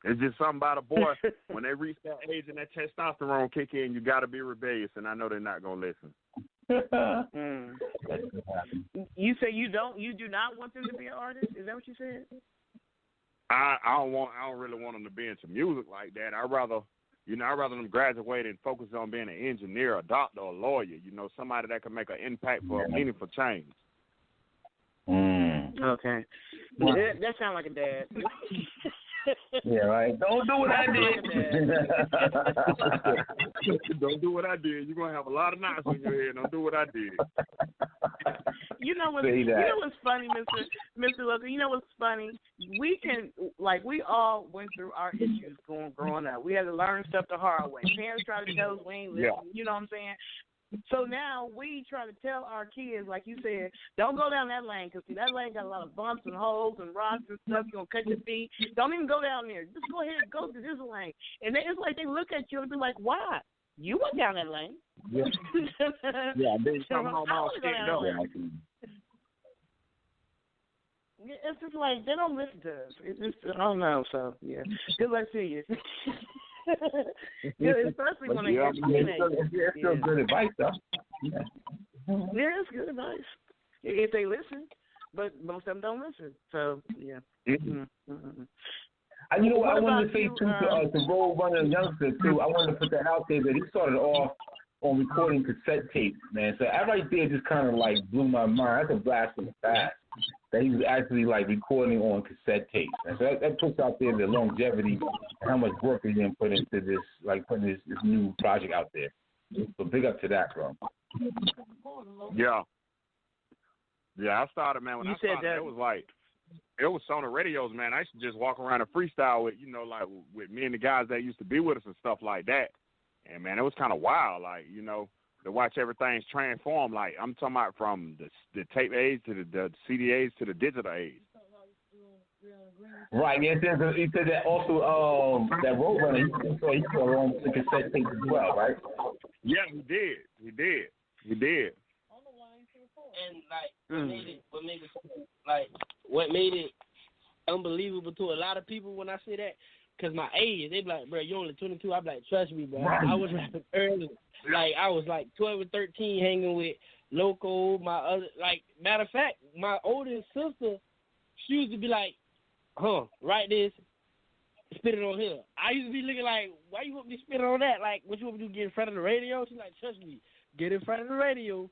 It's just something about a boy, when they reach that age and that testosterone kick in, you got to be rebellious, and I know they're not going to listen. You say you do not want them to be an artist? Is that what you said? I don't really want them to be into music like that. I'd rather them graduate and focus on being an engineer, a doctor, or a lawyer, somebody that can make an impact for a meaningful change. Okay. That sounds like a dad. Yeah, right. Don't do what I did. Don't do what I did. You're gonna have a lot of knots on your head. Don't do what I did. You know what's funny, Mr. Loco? You know what's funny? We all went through our issues growing up. We had to learn stuff the hard way. Parents try to tell us we ain't listening. You know what I'm saying? So now we try to tell our kids, like you said, don't go down that lane because that lane got a lot of bumps and holes and rocks and stuff. You're going to cut your feet. Don't even go down there. Just go ahead and go to this lane. And it's like they look at you and be like, why? You went down that lane. Yeah. They somehow all stand up. It's just like they don't listen to us. It's just, I don't know. So, yeah. Good luck to you. Especially when they get teenagers. It's still good advice, though. Yeah, it's good advice if they listen, but most of them don't listen. So yeah. You know what I wanted to say too to RoadRunnin Youngster too. I wanted to put that out there that he started off on recording cassette tapes, man. So that right there just kind of like blew my mind. That's a blast from the past. That he was actually like recording on cassette tapes. And so that puts out there the longevity and how much work he didn't put into this, like putting this new project out there. So big up to that, bro. Yeah. Yeah, I started, man, when I started, it was like, it was on the radios, man. I used to just walk around and freestyle with, like with me and the guys that used to be with us and stuff like that. And, man, it was kind of wild, like, to watch everything's transform. Like, I'm talking about from the tape age to the CD age to the digital age. Right, yeah, he said that also, that RoadRunnin, he put on the cassette tape as well, right? Yeah, he did. And what made it unbelievable to a lot of people when I say that, because my age, they be like, bro, you only 22. I be like, trust me, bro. Right. I was rapping early. Like, I was like 12 or 13 hanging with Loco, my other, like, matter of fact, my oldest sister, she used to be like, write this, spit it on here. I used to be looking like, why you want me to spit it on that? Like, what you want me to do, get in front of the radio? She's like, trust me, get in front of the radio.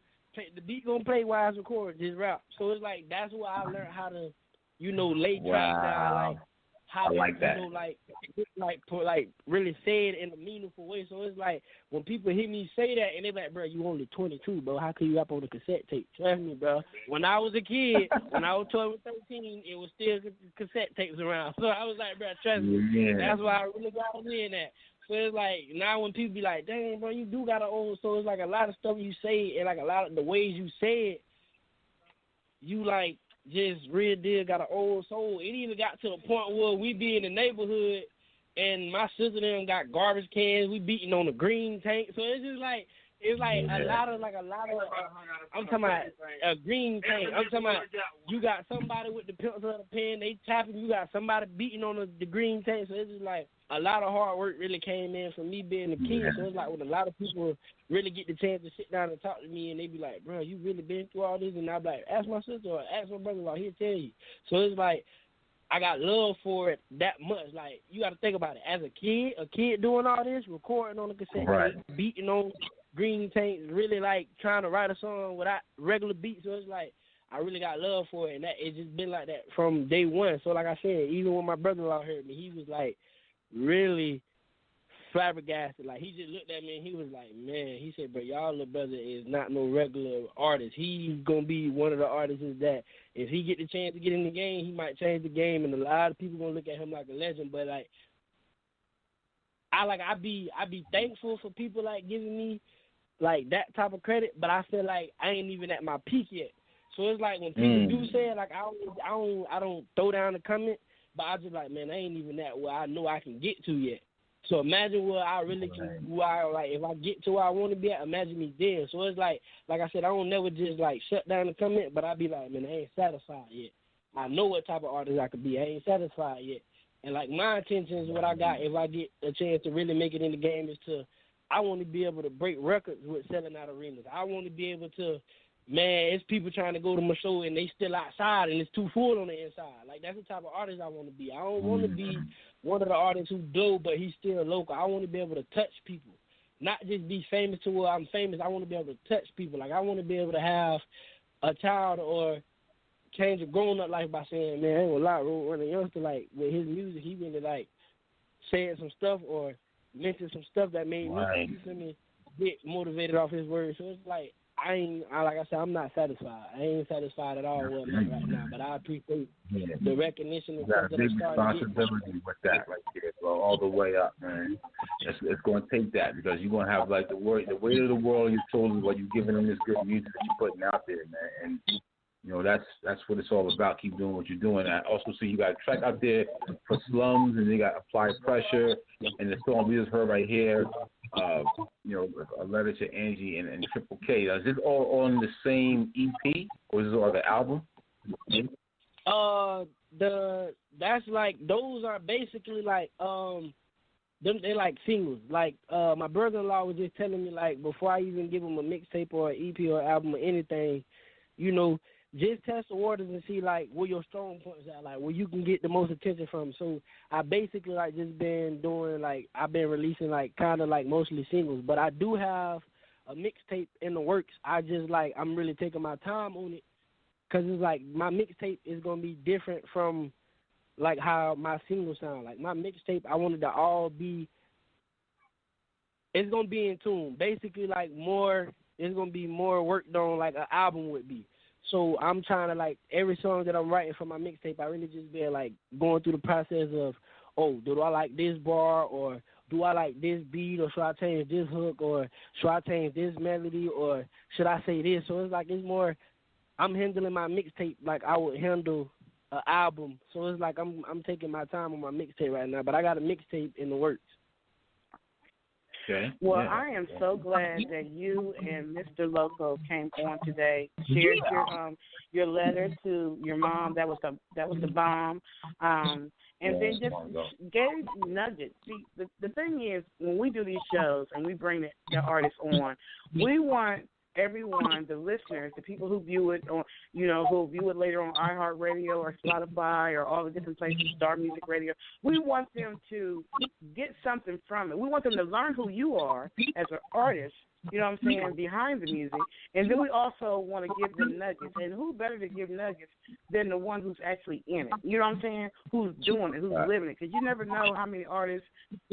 The beat gonna play while I was recording this rap. So it's like, that's where I learned how to, lay tracks down, like how like that. Like really say it in a meaningful way. So it's like when people hear me say that and they're like, bro, you only 22, bro. How can you rap on a cassette tape? Trust me, bro. When I was a kid, when I was 12 or 13, it was still cassette tapes around. So I was like, bro, trust me. Yeah. That's why I really got in that. So it's like, now when people be like, dang, bro, you do got an old soul. It's like a lot of stuff you say and like a lot of the ways you say it, you like just real deal got an old soul. It even got to the point where we be in the neighborhood and my sister and them got garbage cans. We beating on the green tank. So it's just like, a lot of, I'm talking about a green tank. I'm talking about you got somebody with the pencil and the pen, they tapping, you got somebody beating on the green tank. So it's just like a lot of hard work really came in from me being a kid. So it's like when a lot of people really get the chance to sit down and talk to me and they be like, bro, you really been through all this? And I be like, ask my sister or ask my brother-in-law, he'll tell you. So it's like, I got love for it that much. Like, you got to think about it. As a kid doing all this, recording on a cassette tape, beating on green tanks, really like trying to write a song without regular beats. So it's like I really got love for it, and that it's just been like that from day one. So like I said, even when my brother-in-law heard me, he was like really flabbergasted. Like, he just looked at me and he was like, man, he said, bro, y'all little brother is not no regular artist. He's gonna be one of the artists that if he get the chance to get in the game, he might change the game, and a lot of people gonna look at him like a legend. But like I be thankful for people like giving me like that type of credit, but I feel like I ain't even at my peak yet. So it's like when people do say it, like I don't throw down the comment, but I just like, man, I ain't even at where I know I can get to yet. So imagine where I really can, if I get to where I want to be at, imagine me there. So it's like I said, I don't never just like shut down the comment, but I be like, man, I ain't satisfied yet. I know what type of artist I could be. I ain't satisfied yet. And like my intention is what I got, if I get a chance to really make it in the game, is to, I want to be able to break records with selling out arenas. I want to be able to, man, it's people trying to go to my show and they still outside and it's too full on the inside. Like, that's the type of artist I want to be. I don't want to be one of the artists who do, but he's still local. I want to be able to touch people, not just be famous to where I'm famous. I want to be able to touch people. Like, I want to be able to have a child or change a grown-up life by saying, man, I ain't gonna lie, RoadRunnin youngster, like, with his music, he really, like, said some stuff or mentioned some stuff that made me, you feel me, get motivated off his words. So it's like, like I said, I'm not satisfied. I ain't satisfied at all where I'm at right now, but I appreciate the recognition and stuff that I started getting. Responsibility with that right there, bro, all the way up, man. It's going to take that, because you're going to have, like, the weight of the world on your shoulders while you're giving them this good music that you're putting out there, man. And you know, that's what it's all about. Keep doing what you're doing. I also see you got a track out there for Slums, and you got Apply Pressure, and the song we just heard right here, you know, A Letter to Angie and Triple K. Is this all on the same EP, or is this all the album? That's like, those are basically like they're like singles. Like my brother-in-law was just telling me, like, before I even give him a mixtape or an EP or album or anything, you know, just test the waters and see, like, where your strong points are, like, where you can get the most attention from. So I basically, like, just been doing, like, I've been releasing, like, kind of, like, mostly singles. But I do have a mixtape in the works. I just, like, I'm really taking my time on it, because it's, like, my mixtape is going to be different from, like, how my singles sound. Like, my mixtape, I wanted to all be, it's going to be in tune. Basically, like, more it's gonna be more work done like an album would be. So I'm trying to, like, every song that I'm writing for my mixtape, I really just been like going through the process of, oh, do I like this bar, or do I like this beat, or should I change this hook, or should I change this melody, or should I say this? So it's like, it's more, I'm handling my mixtape like I would handle an album. So it's like I'm taking my time on my mixtape right now, but I got a mixtape in the works. Okay. Well, I am so glad that you and Mr. Loco came on today. Shared your letter to your mom. That was the bomb. And then just gave nuggets. See, the thing is, when we do these shows and we bring the artists on, we want everyone, the listeners, the people who view it on, who view it later on iHeartRadio or Spotify or all the different places, Star Music Radio, we want them to get something from it. We want them to learn who you are as an artist, you know what I'm saying, behind the music. And then we also want to give them nuggets. And who better to give nuggets than the one who's actually in it? You know what I'm saying? Who's doing it, who's living it. Because you never know how many artists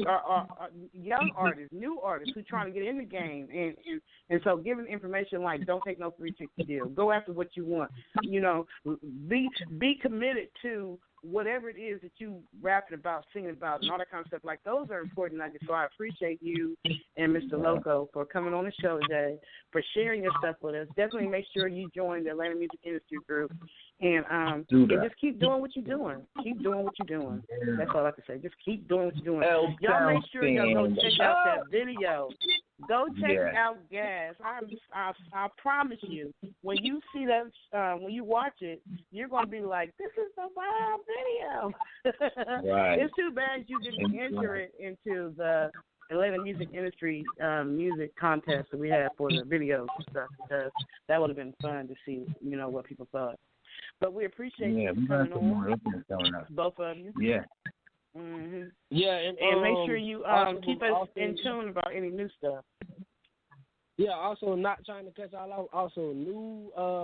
are young artists, new artists who are trying to get in the game. And so giving information like don't take no 360 deal. Go after what you want. Be committed to whatever it is that you rapping about, singing about, and all that kind of stuff. Like, those are important nuggets. So I appreciate you and Mr. Loco for coming on the show today, for sharing your stuff with us. Definitely make sure you join the Atlanta Music Industry Group, and just keep doing what you're doing. Keep doing what you're doing. That's all I can say. Just keep doing what you're doing. Y'all make sure y'all go check out that video. Go check out Gas. I promise you, when you see that, when you watch it, you're going to be like, this is the wild video. Right. It's too bad you didn't enter it into the Atlanta Music Industry music contest that we had for the videos and stuff, because that would have been fun to see, what people thought. But we appreciate you coming on, both of you. Yeah. Mm-hmm. Yeah, and make sure you keep us in tune about any new stuff. Yeah, also, not trying to cut y'all off. Also,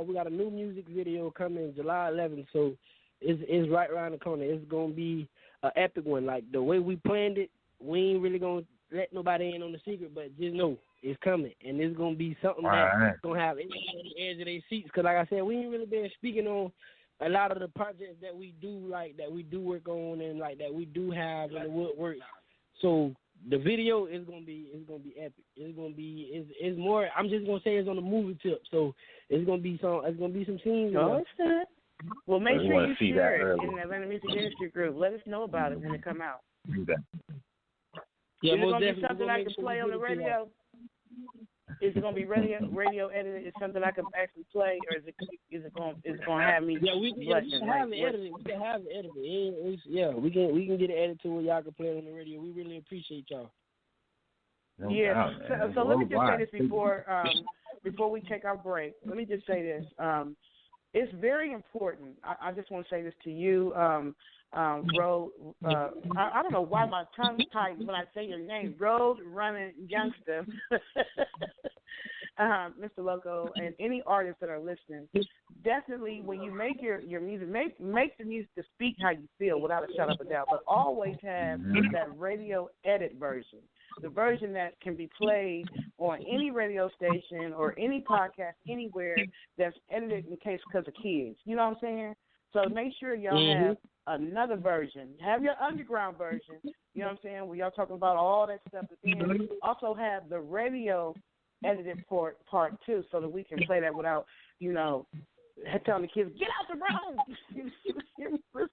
we got a new music video coming July 11th, so it's right around the corner. It's gonna be an epic one. Like, the way we planned it, we ain't really gonna let nobody in on the secret, but just know it's coming, and it's gonna be something that's gonna have everybody on the edge of their seats. Cause like I said, we ain't really been speaking on a lot of the projects that we do, like, that we do work on, and like that we do have in the woodwork. So the video is gonna be epic. It's more. I'm just gonna say it's on the movie tip. So it's gonna be some scenes. Well, make sure you share it in the Atlanta Music Industry Group. Let us know about it when it come out. Yeah, is it gonna be something I can play on the radio? Is it gonna be radio edited? Is something I can actually play, or is it gonna have me? Yeah, we can have it edited. We can have it edited. We can get it edited to where y'all can play it on the radio. We really appreciate y'all. So let me just say this before we take our break. Let me just say this. It's very important. I just want to say this to you, Road. I don't know why my tongue's tight when I say your name, RoadRunnin youngster, Mr. Loco, and any artists that are listening. Definitely, when you make your music, make the music to speak how you feel, without a shadow of a doubt. But always have that radio edit version. The version that can be played on any radio station or any podcast anywhere that's edited in case because of kids. You know what I'm saying? So make sure y'all have another version. Have your underground version, you know what I'm saying, where y'all talking about all that stuff. But then also have the radio edited part too, so that we can play that without, telling the kids, get out the room.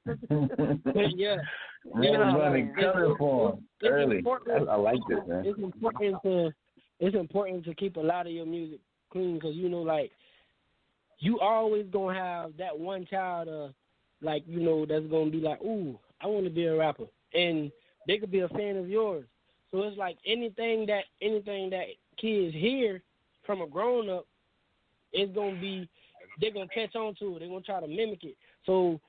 Yeah. Running color form early. I like this, man. It's important to keep a lot of your music clean, because like, you always gonna have that one child, that's gonna be like, ooh, I want to be a rapper, and they could be a fan of yours. So it's like anything that kids hear from a grown up, it's gonna be, they're gonna catch on to it. They're gonna try to mimic it. So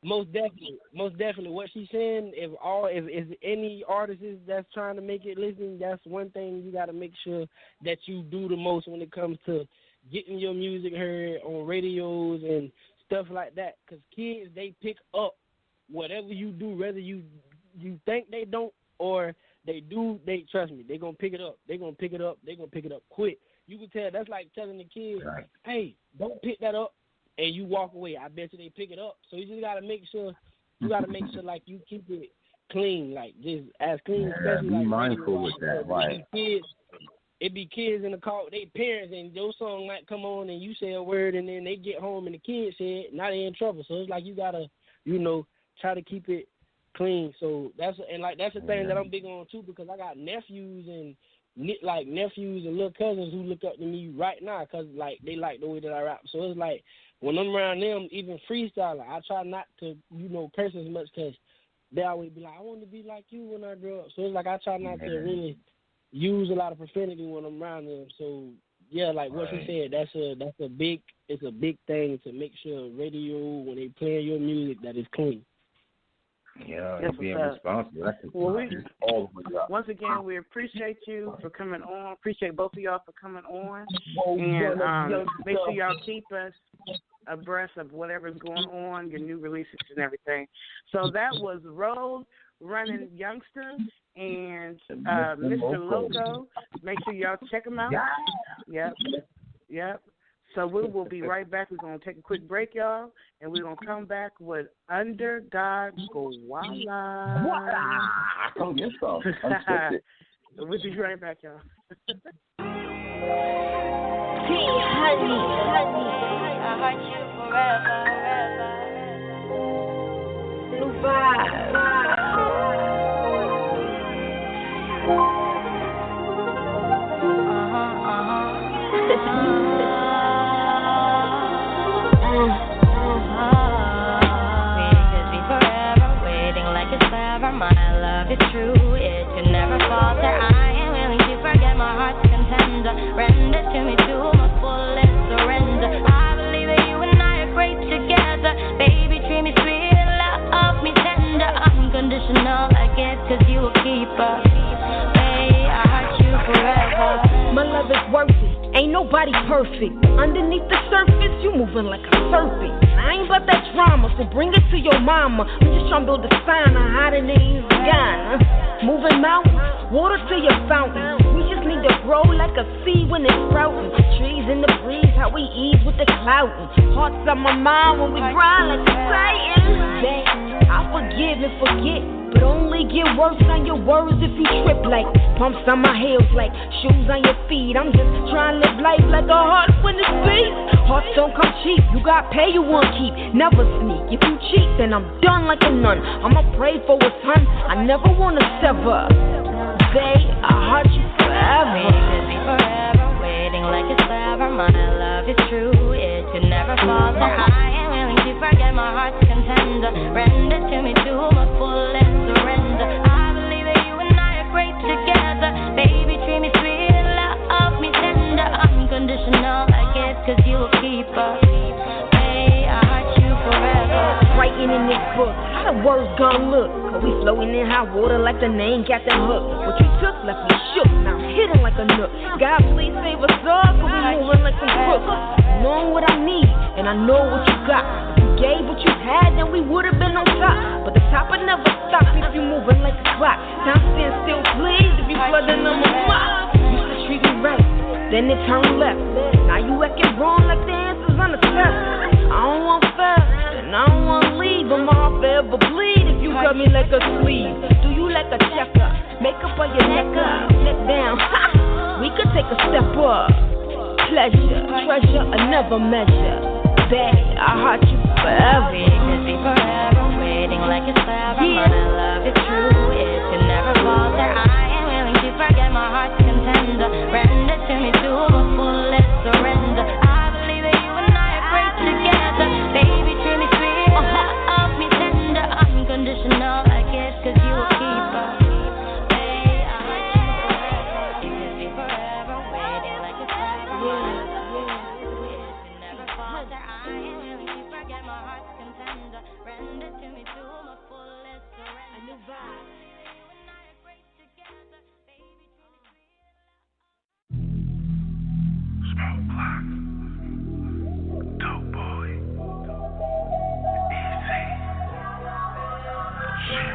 most definitely, what she's saying. If any artist that's trying to make it, listen, that's one thing you got to make sure that you do the most when it comes to getting your music heard on radios and stuff like that. Because kids, they pick up whatever you do, whether you think they don't or they do. They trust me, they're gonna pick it up. They're gonna pick it up quick. You can tell that's like telling the kids, right. hey, don't pick that up, and you walk away. I bet you they pick it up. So you just gotta make sure. You gotta make sure like you keep it clean, like just as clean, especially be like mindful with that, right? It be kids in the car with their parents, and your song might come on, and you say a word, and then they get home, and the kids say it. Now they in trouble. So it's like you gotta, try to keep it clean. So that's the thing that I'm big on too, because I got nephews and little cousins who look up to me right now because like they like the way that I rap. So it's like when I'm around them, even freestyling, I try not to curse as much because they always be like, I want to be like you when I grow up. So it's like I try not to really use a lot of profanity when I'm around them. So yeah, like what you said, it's a big thing to make sure radio when they play your music that is clean. Yeah, and being responsible. That's once again, we appreciate you for coming on. Appreciate both of y'all for coming on. And make sure y'all keep us abreast of whatever's going on, your new releases and everything. So that was RoadRunnin Youngster and Mr. Loco. Make sure y'all check them out. Yep. So we will be right back. We're going to take a quick break, y'all, and we're going to come back with UnderGod Gwalla. Come get some. We'll be right back, y'all. Honey, I heart you forever. New vibe. My love is true, it can never falter. I am willing to forget my heart's contender. Render to me to my fullest surrender. I believe that you and I are great together. Baby, treat me sweet and love me tender. Unconditional, I guess, cause you a keeper. Hey, I heart you forever. My love is worth it. Ain't nobody perfect. Underneath the surface, you moving like a serpent. I ain't about that drama, so bring it to your mama. I'm just trying to build a sign on how the name's Ghana. Moving mountains, water to your fountain. We just need to grow like a seed when it's sprouting. Trees in the breeze, how we ease with the clouting. Hearts on my mind when we grind like a titan. I forgive and forget, but only get worse on your words if you trip. Like pumps on my heels, like shoes on your feet. I'm just trying to live life like a heart when it's beat. Hearts don't come cheap, you got pay, you won't keep. Never sneak, if you cheat, then I'm done like a nun. I'ma pray for a son, I never wanna sever. Say, I heart you forever. We could be forever, waiting like it's forever. My love is true, it could never falter. I am willing to forget my heart's contender. Render to me to my fullest surrender. I believe that you and I are great together. Baby, treat me sweet and love me tender. Unconditional, I guess, cause you a keeper. Hey, I heart you forever. Writing in this book, how the words gonna look? Cause we flowing in hot water like the name Captain Hook. What you took left me shook, now I'm hitting like a nook. God, please save us all, cause we moving like some crooks. Knowing what I need, and I know what you got. If you gave what you had, then we would've been on top. But the top would never stop if you moving like a clock. Time stand still, please, if you flooding on my block. Used to treat me right, then it turned left. Now you acting wrong like the answers on the test. I don't want fair, and I don't want to leave. But my heart forever bleed if you cut me like a sleeve. Do you like a checker? Makeup on your neck up, neck down. We could take a step up. Pleasure, treasure, I never measure. Babe, I heart you forever. We could be forever, waiting like it's forever. My love is true, it can never falter. I am willing to forget my heart's contender. Render to me to my fullest surrender. I believe that you and I are great together. Baby, treat me sweet, love me tender. Unconditional, I guess, cause you a keeper. Hey, I heart you forever. You could be forever, waiting like it's forever. My love is true, it can never falter. I am willing to forget my heart's contender. Render to me to my fullest surrender. A new vibe. You and I are great together. Baby, treat me sweet. Smoke block. Dope boy. Easy.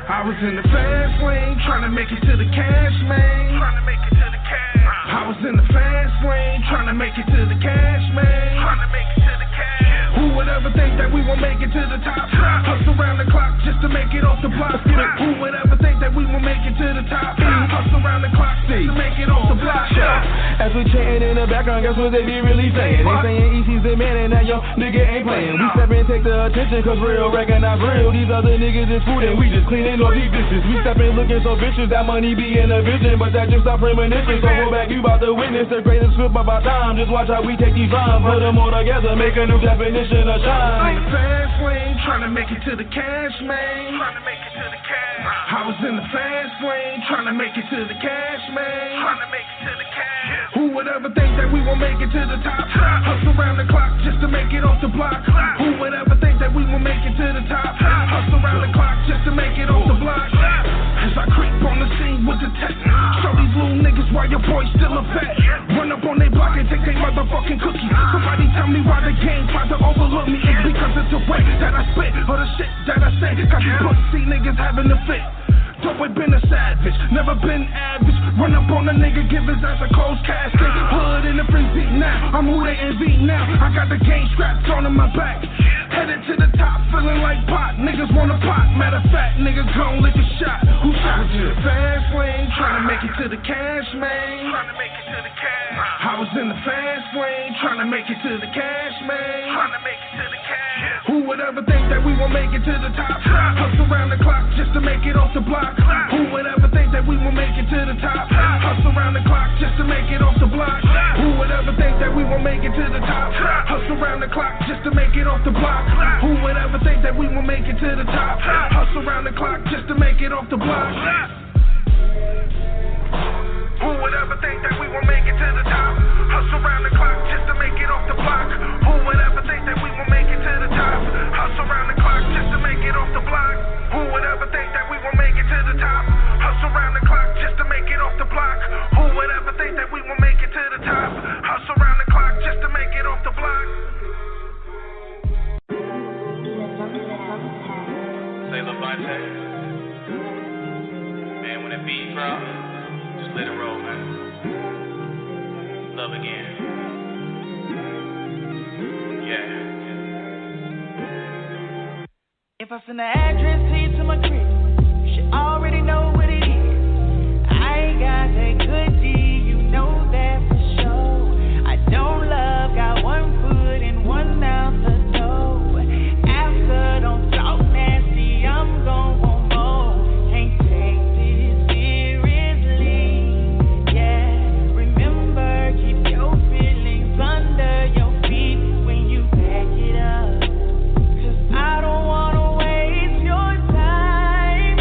I was in the fast lane, trying to make it to the cash, man. I was in the fast lane, trying trying to make it to the cash, man. Trying to make it to the cash. Who would ever think that we won't make it to the top? Hustle around the clock just to make it off the block. Who would ever think that we won't make it to the top? Hustle around the clock just to make it off the block. As we chanting in the background, guess what they be really saying? They saying EC's the man and now your nigga ain't playing. We step in, take the attention, cause real recognize real. These other niggas is food and we just cleaning all these dishes. We step in looking so vicious, that money be in a vision, but that just our premonition. So go back, you about to witness the greatest flip of our time. Just watch how we take these rhymes, put them all together, make a new definition of shine. Fast lane, trying to make it to the cash, man. Trying to make it to the cash. I was in the fast lane, trying to make it to the cash, man. Trying to make it to the cash. Who would ever think that we won't make it to the top? Hustle around the clock just to make it off the block. Who would ever think that we will make it to the top? Hustle around the clock just to make it off the block. As I creep on the scene with the tech, show these little niggas why your boy's still a vet. Run up on they block and take their motherfucking cookie. Somebody tell me why the game tried to overlook me. It's because it's the way that I spit or the shit that I say. Got these pussy niggas having a fit. Always been a savage, never been average. Run up on a nigga, give his ass a closed casket. Hood in the frenzy now, I'm who they envy now. I got the game strapped on my back. Headed to the top, feeling like pot. Niggas wanna pop, matter of fact, niggas gon' lick a shot. Who shot you? Fast lane, trying to make it to the cash, man. Trying to make it to the cash. I was in the fast lane, trying to make it to the cash, man. Trying to make it to the cash. Who would ever think that we won't make it to the top? Hustle around the clock just to make it off the block. Who would ever think that we will make it to the top? Hustle around the clock just to make it off the block. Who would ever think that we will make it to the top? Hustle around the clock just to make it off the block. Who would ever think that we will make it to the top? Hustle around the clock just to make it off the block. Who would ever think that we will make it to the top? Hustle around the clock just to make it off the block. Who would ever think that we will make it to the top? Hustle around the clock just to make it off the block. Who would ever think that we will make it to the top? Hustle around the clock just to make it off the block. Who would ever think that we will make it to the top? Hustle around the clock just to make it off the block. Say Levante. Man, when it beat drop, just let it roll, man. Love again. Yeah. If I send the address to you to my crib, you should already know what it is. I ain't got that good D, you know that for sure. I don't love, got one foot in, one out the door. After, don't talk nasty, I'm gon' want more. Can't take this seriously, yeah. Remember, keep your feelings under your feet when you back it up. 'Cause I don't wanna waste your time.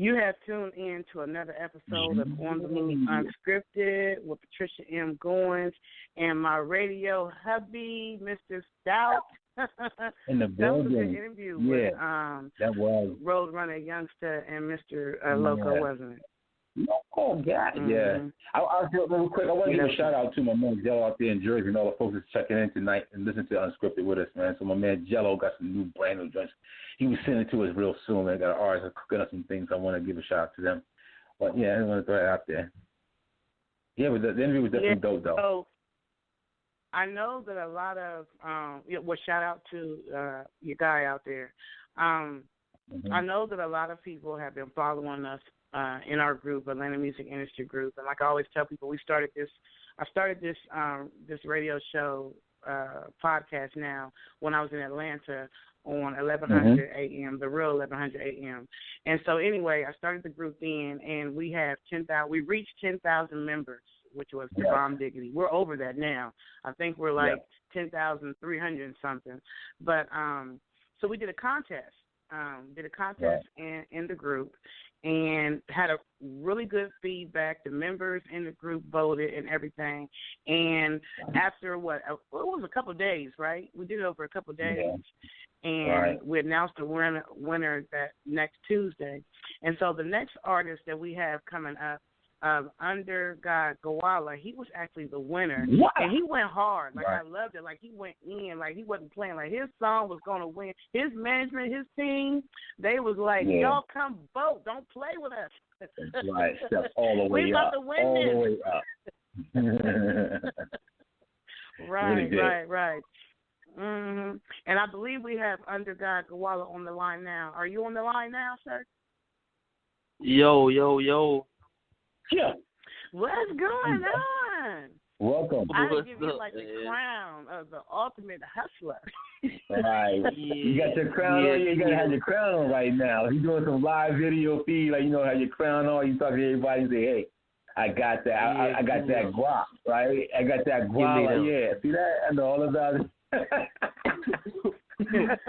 You have tuned in to another episode of On the Move Unscripted with Patricia M. Goins and my radio hubby, Mr. Stout. In the building. That was an interview with that was RoadRunnin Youngster and Mr. Loco, wasn't it? Oh, God, yeah. I'll do it real quick. I want to give a shout-out to my man Jello out there in Jersey and all the folks that's checking in tonight and listening to Unscripted with us, man. So my man Jello got some new brand new joints. He was sending it to us real soon, man. Got an artist cooking up some things. So I want to give a shout-out to them. But, yeah, I want to throw it out there. Yeah, but the interview was definitely dope, though. So I know that a lot of shout-out to your guy out there. I know that a lot of people have been following us in our group, Atlanta Music Industry Group, and like I always tell people, I started this radio show podcast now when I was in Atlanta on 1100 a.m., the real 1100 a.m. And so anyway, I started the group then, and we reached 10,000 members, which was the bomb diggity. We're over that now. I think we're like 10,300 and something. But so we did a contest. In the group and had a really good feedback. The members in the group voted and everything. And after it was a couple of days, right? We did it over a couple of days. Yeah. And we announced the winner that next Tuesday. And so the next artist that we have coming up, UnderGod Gwalla, he was actually the winner. What? And he went hard. Like, I loved it. Like, he went in. Like, he wasn't playing. Like, his song was going to win. His management, his team, they was like, y'all come vote. Don't play with us. That's right. Step all the way we up. About to win all this. the way up. Right. Mm-hmm. And I believe we have UnderGod Gwalla on the line now. Are you on the line now, sir? Yo. Yeah. What's going on? Welcome. I would give you like the crown of the ultimate hustler. Right. You got your crown on. You got to have your crown on right now. If you're doing some live video feed, like, have your crown on, you talk to everybody and say, hey, I got that. I got that guap, right? I got that guap. Yeah. See that? I know all about it.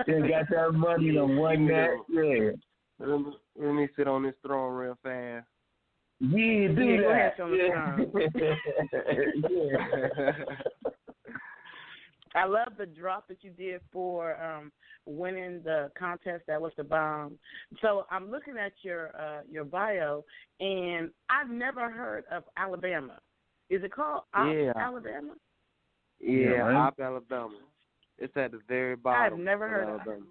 You got that money on one net. Yeah. Let me sit on this throne real fast. Yeah, do that. I love the drop that you did for winning the contest. That was the bomb. So I'm looking at your bio, and I've never heard of Alabama. Is it called Alabama? Yeah, Alabama. It's at the very bottom. I've never heard of Alabama.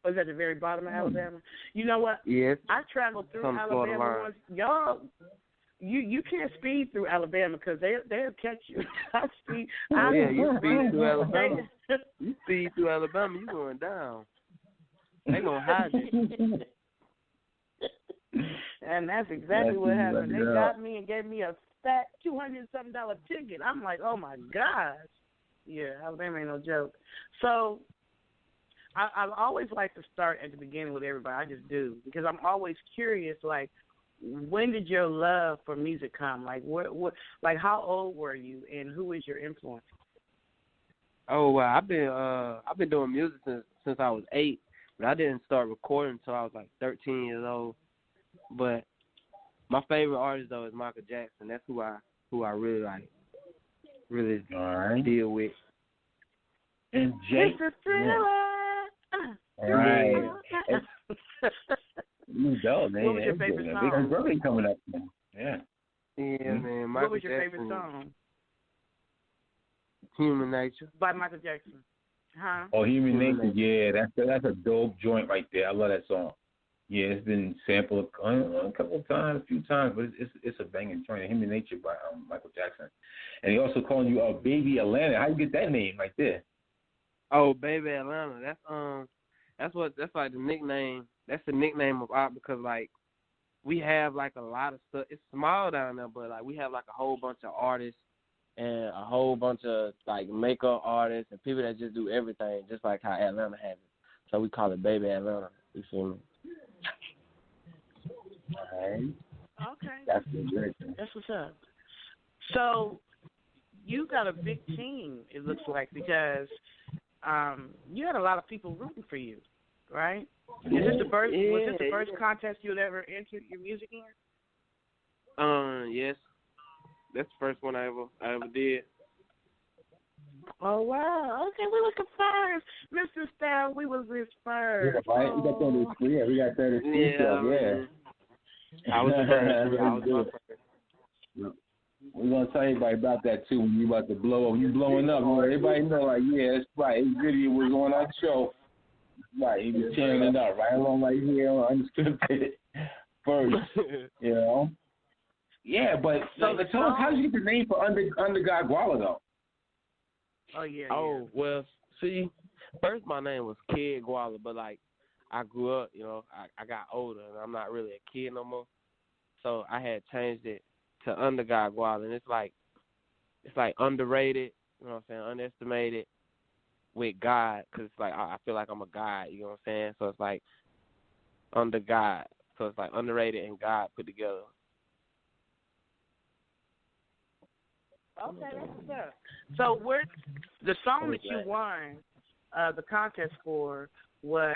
Was at the very bottom of Alabama. You know what? Yes. I traveled through Alabama once. Y'all, you can't speed through Alabama because they'll catch you. You speed through Alabama. You speed through Alabama, you going down. They gonna hide you. And that's exactly what happened. They got me and gave me a fat $200-something ticket. I'm like, oh my gosh. Yeah, Alabama ain't no joke. So I always like to start at the beginning with everybody. I just do, because I'm always curious. Like, when did your love for music come? Like, what? Like, how old were you, and who is your influence? Oh, well, I've been doing music since I was 8, but I didn't start recording until I was like 13 years old. But my favorite artist though is Michael Jackson. That's who I really like, really deal with. And Jake. All right. You go, man. What was your favorite song? Big brother coming up, man. Yeah. Yeah, man. What was your favorite song? Human Nature. By Michael Jackson. Huh? Oh, Human Nature. Yeah, that's a dope joint right there. I love that song. Yeah, it's been sampled a couple of times, a few times, but it's a banging joint. Human Nature by Michael Jackson. And he also calling you Baby Atlanta. How you get that name right there? Oh, Baby Atlanta. That's like the nickname. That's the nickname of art because like we have like a lot of stuff. It's small down there, but like we have like a whole bunch of artists and a whole bunch of like makeup artists and people that just do everything, just like how Atlanta has it. So we call it Baby Atlanta. You feel me? All right. Okay. That's good. That's what's up. So you got a big team, it looks like, because you had a lot of people rooting for you. right? Is this the first? Yeah. Was this the first contest you'd ever entered your music in? Yes. That's the first one I ever did. Oh wow! Okay, we was the first, Mr. Style. We was his first. Yeah, right. We got that. Yeah, we got that. I was the first. I was the first. We're gonna tell everybody about that too. When you about to blow up, when you blowing up, everybody know like, yeah, that's right. His video was on our show. Right, he was tearing it up right along right here on Unscripted first. You know. Yeah, but so tell us, how did you get the name for UnderGod Gwalla though? Oh yeah. Oh well, see, first my name was Kid Gwalla, but like I grew up, you know, I got older and I'm not really a kid no more, so I had changed it to UnderGod Gwalla, and it's like underrated, you know what I'm saying, underestimated with God, because it's like I feel like I'm a God, you know what I'm saying, so it's like UnderGod, so it's like underrated and God put together. Okay, that's what's up. So where the song that you won the contest for was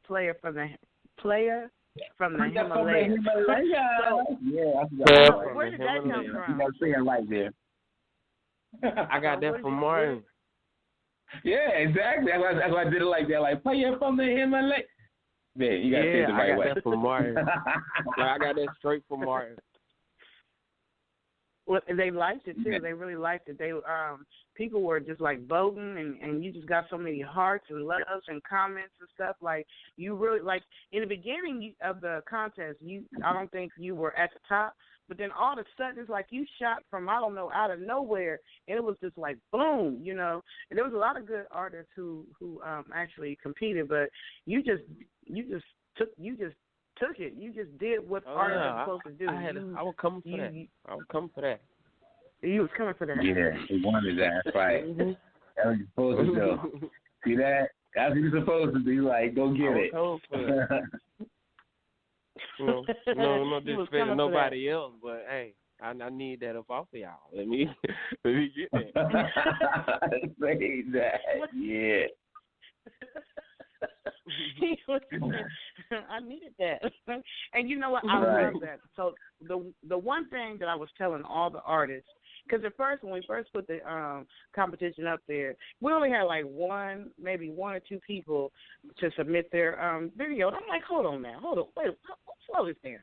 Player from the Himalayas. So, where did that come from? You got to say it right there. I got that from Martin. Yeah, exactly. That's why I did it like that. Like, Player from the Himalayas. Yeah, you got to say it the right way. I got that from Martin. Like, I got that straight from Martin. Well, they liked it too. They really liked it. They people were just like voting, and you just got so many hearts and loves and comments and stuff. Like you really like in the beginning of the contest, I don't think you were at the top, but then all of a sudden it's like you shot from I don't know out of nowhere, and it was just like boom, you know. And there was a lot of good artists who actually competed, but you just took it. You just did what artists are supposed to do. I was coming for that. I was coming for that. You was coming for that. Yeah, he wanted that. That's right. That's what you're supposed to do. See that? That's what you're supposed to do. Like, go get it. No disrespect to nobody else, but hey, I need that up off of y'all. Let me get that. Say that. Yeah. I needed that. And you know what? I love that. So the one thing that I was telling all the artists, because at first, when we first put the competition up there, we only had like maybe one or two people to submit their video. And I'm like, hold on, wait, slow this down.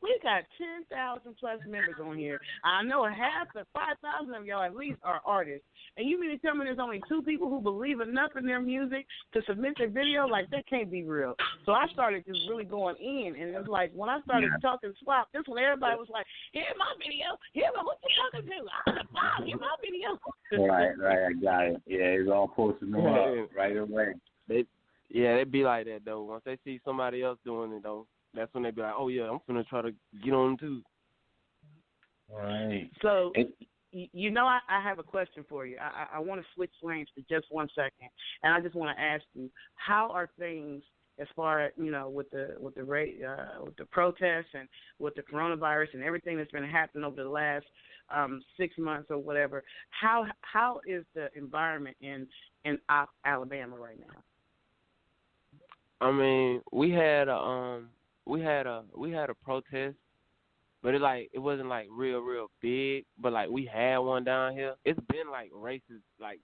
We got 10,000 plus members on here. I know 5,000 of y'all at least are artists. And you mean to tell me there's only two people who believe enough in their music to submit their video? Like, that can't be real. So I started just really going in. And it was like, when I started talking swap, this when everybody was like, here's my video. What you talking to? Here's my video. Right, I got it. Yeah, it's all posted up right away. They'd be like that, though. Once they see somebody else doing it, though, that's when they be like, oh, yeah, I'm going to try to get on, too. Right. So, you know, I have a question for you. I want to switch lanes for just 1 second, and I just want to ask you, how are things as far as, you know, with the protests and with the coronavirus and everything that's been happening over the last 6 months or whatever? How is the environment in Alabama right now? I mean, we had a protest, but it wasn't like real big. But like we had one down here. It's been like races like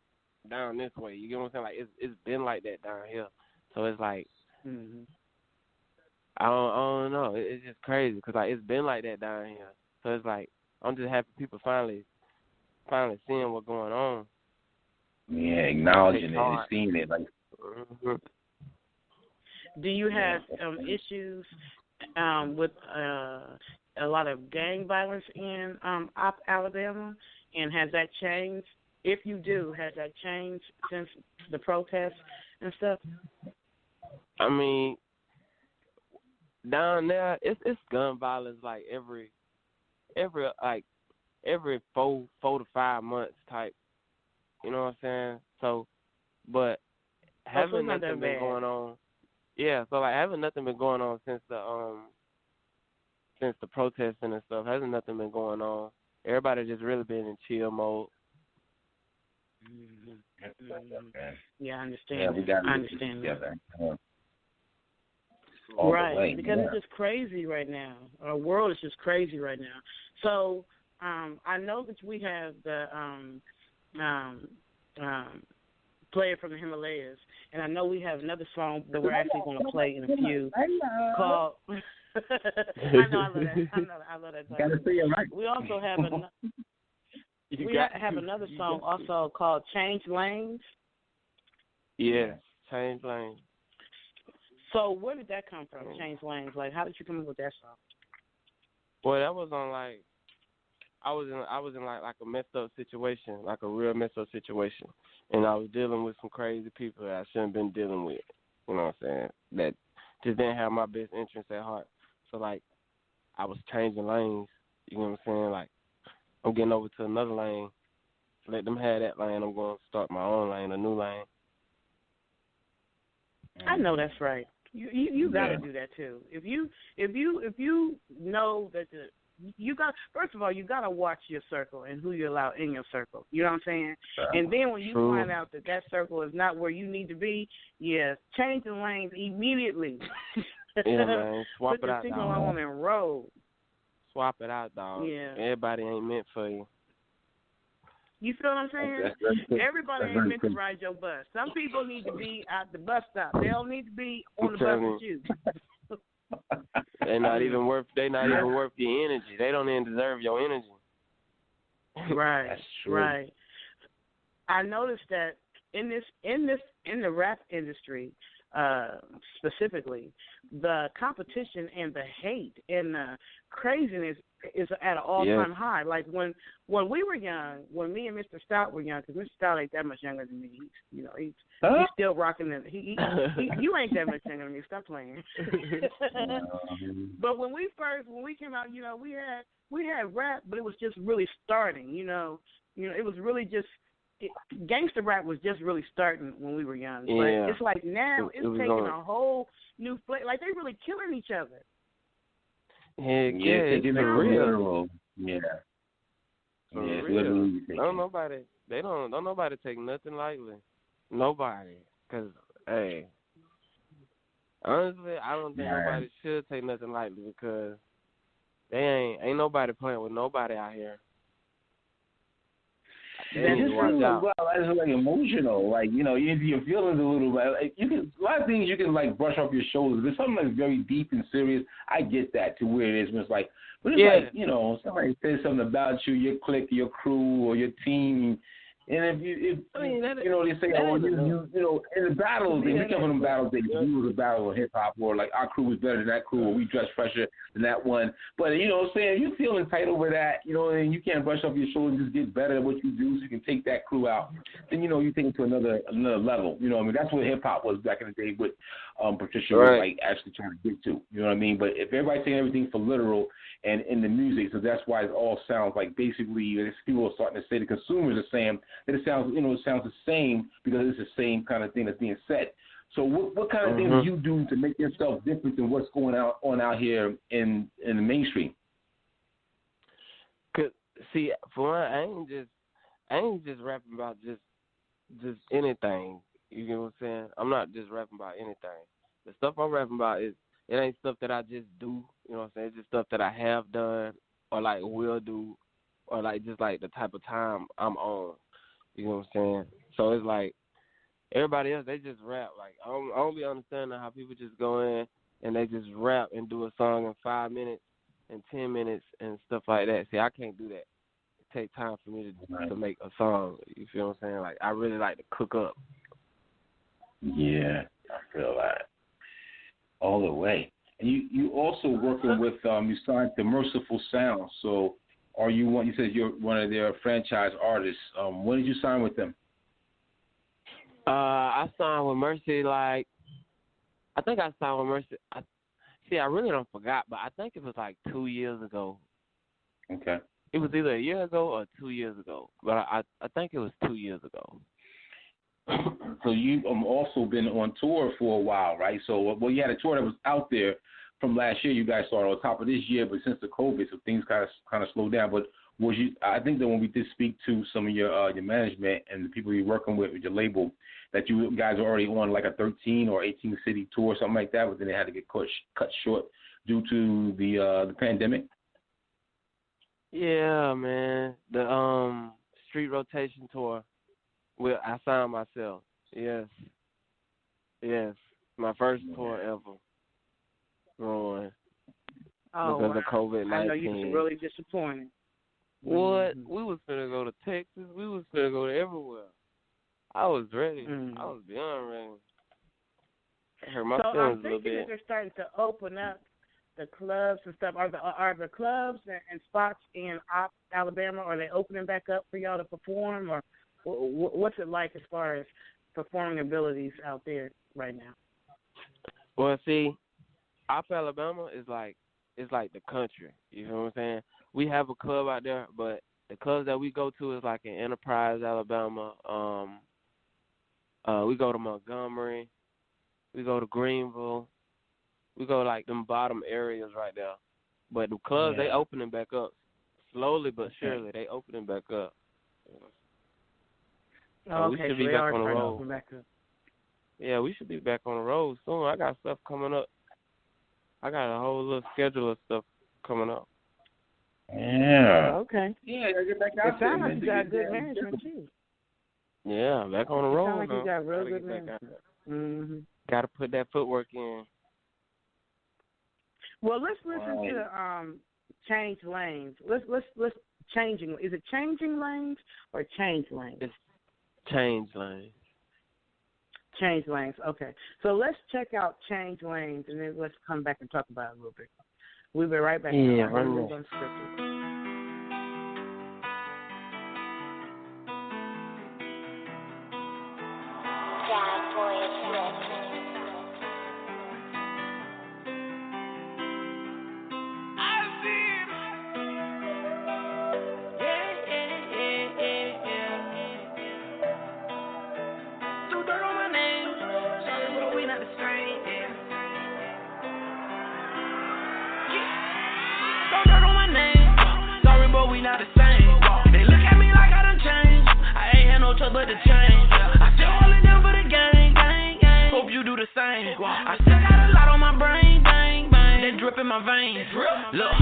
down this way. You get what I'm saying? Like it's been like that down here. So it's like I don't know. It's just crazy because like it's been like that down here. So it's like I'm just happy people finally seeing what's going on. Yeah, acknowledging it and seeing it like. Do you have issues with a lot of gang violence in Alabama? And has that changed? If you do, has that changed since the protests and stuff? I mean, down there, it's gun violence like every 4 to 5 months type. You know what I'm saying? So, but having nothing been going on. Yeah, so like haven't nothing been going on since the protesting and stuff. Hasn't nothing been going on. Everybody just really been in chill mode. Yeah, I understand. Yeah, we got I understand that. Right, because it's just crazy right now. Our world is just crazy right now. So I know that we have the player from the Himalayas, and I know we have another song that we're actually going to play in a few called. I love that song. Gotta say it right. We also have have another song also called "Change Lanes." Yeah, Change Lanes. So where did that come from? Change Lanes. Like, how did you come up with that song? Well, that was on like I was in like a messed up situation, like a real messed up situation, and I was dealing with some crazy people that I shouldn't have been dealing with. You know what I'm saying? That just didn't have my best interests at heart. So like, I was changing lanes. You know what I'm saying? Like, I'm getting over to another lane. Let them have that lane. I'm going to start my own lane, a new lane. I know that's right. You got to do that too. If you know that you got, first of all, you got to watch your circle and who you allow in your circle. You know what I'm saying? And then when you find out that circle is not where you need to be, change the lanes immediately. Yeah, man. Swap it out, dog. Put your signal on and roll. Swap it out, dog. Yeah. Everybody ain't meant for you. You feel what I'm saying? Everybody ain't meant to ride your bus. Some people need to be at the bus stop. They don't need to be on the bus with you. They're not even worth your energy. They don't even deserve your energy. Right. That's true. Right. I noticed that in the rap industry, specifically, the competition and the hate and the craziness is at an all-time high. Like when we were young, when me and Mr. Stout were young, because Mr. Stout ain't that much younger than me. He's still rocking it. You ain't that much younger than me. Stop playing. But when we came out, we had rap, but it was just really starting. It was really just. Gangster rap was just really starting when we were young. But it's like now it's taking a whole new flavor. Like, they really killing each other. Heck yeah, it's real. Yeah. For real. Don't nobody take nothing lightly. Nobody. Because, hey, honestly, I don't think nobody should take nothing lightly, because they ain't nobody playing with nobody out here. That's like emotional. Like, your feelings a little bit. Like, a lot of things you can like brush off your shoulders. But something that's very deep and serious, I get that to where it is. But it's like, somebody says something about you, your clique, your crew, or your team. And they say, in the battles, and we come from them battles, it was a battle of hip hop, or like our crew was better than that crew, or we dress fresher than that one. But if you feel entitled with that, and you can't brush off your shoulders and just get better at what you do, so you can take that crew out. Then you take it to another level. That's what hip hop was back in the day. With Patricia was like actually trying to get to. You know what I mean? But if everybody's taking everything for literal and in the music, so that's why it all sounds like basically people are starting to say, the consumers are saying that it sounds the same because it's the same kind of thing that's being said. So what kind of things do you do to make yourself different than what's going on out here in the mainstream? Cause see, for one, I ain't just rapping about just anything. You know what I'm saying? I'm not just rapping about anything. The stuff I'm rapping about it ain't stuff that I just do. You know what I'm saying? It's just stuff that I have done or like will do, or like just like the type of time I'm on. You know what I'm saying? So it's like everybody else, they just rap. Like I don't be understanding how people just go in and they just rap and do a song in 5 minutes and 10 minutes and stuff like that. See, I can't do that. It takes time for me to make a song. You feel what I'm saying? Like I really like to cook up. Yeah, I feel that all the way. And you also working with you signed to Merciful Sound. So you said you're one of their franchise artists. When did you sign with them? I signed with Mercy I think I signed with Mercy. I really don't forgot, but I think it was like 2 years ago. Okay. It was either a year ago or 2 years ago, but I think it was 2 years ago. So you've also been on tour for a while, right? So, you had a tour that was out there from last year. You guys started on top of this year, but since the COVID, so things kind of slowed down. But I think that when we did speak to some of your management and the people you're working with your label, that you guys are already on like a 13 or 18 city tour or something like that, but then they had to get cut short due to the pandemic. Yeah, man. The street rotation tour. I signed myself. Yes. My first tour ever. Growing. Oh, because of COVID-19. I know you was really disappointed. What? We was finna go to Texas. We was finna go to everywhere. I was ready. I was beyond ready. I hurt my feelings a little bit. So I'm thinking that they're starting to open up the clubs and stuff. Are the clubs and spots in Alabama, are they opening back up for y'all to perform, or what's it like as far as performing abilities out there right now? Well, see, Alabama is like, it's like the country. You know what I'm saying? We have a club out there, but the clubs that we go to is like in Enterprise, Alabama. We go to Montgomery. We go to Greenville. We go like them bottom areas right there. But the clubs, they opening back up. Slowly but surely, they opening back up. We should be back on the road. Yeah, we should be back on the road soon. I got stuff coming up. I got a whole little schedule of stuff coming up. Yeah. Okay. Yeah, get back out there. It sounds like you got good management too. Yeah, back on the road. It sounds like you got real good management. Got to put that footwork in. Well, let's listen to Change Lanes. Let's changing. Is it Changing Lanes or Change Lanes? It's Change Lanes. Change Lanes. Okay. So let's check out Change Lanes, and then let's come back and talk about it a little bit. We'll be right back. Yeah, Unscripted. But the change, I still hold it down for the gang. Hope you do the same. I still got a lot on my brain, bang. They drip in my veins. Look,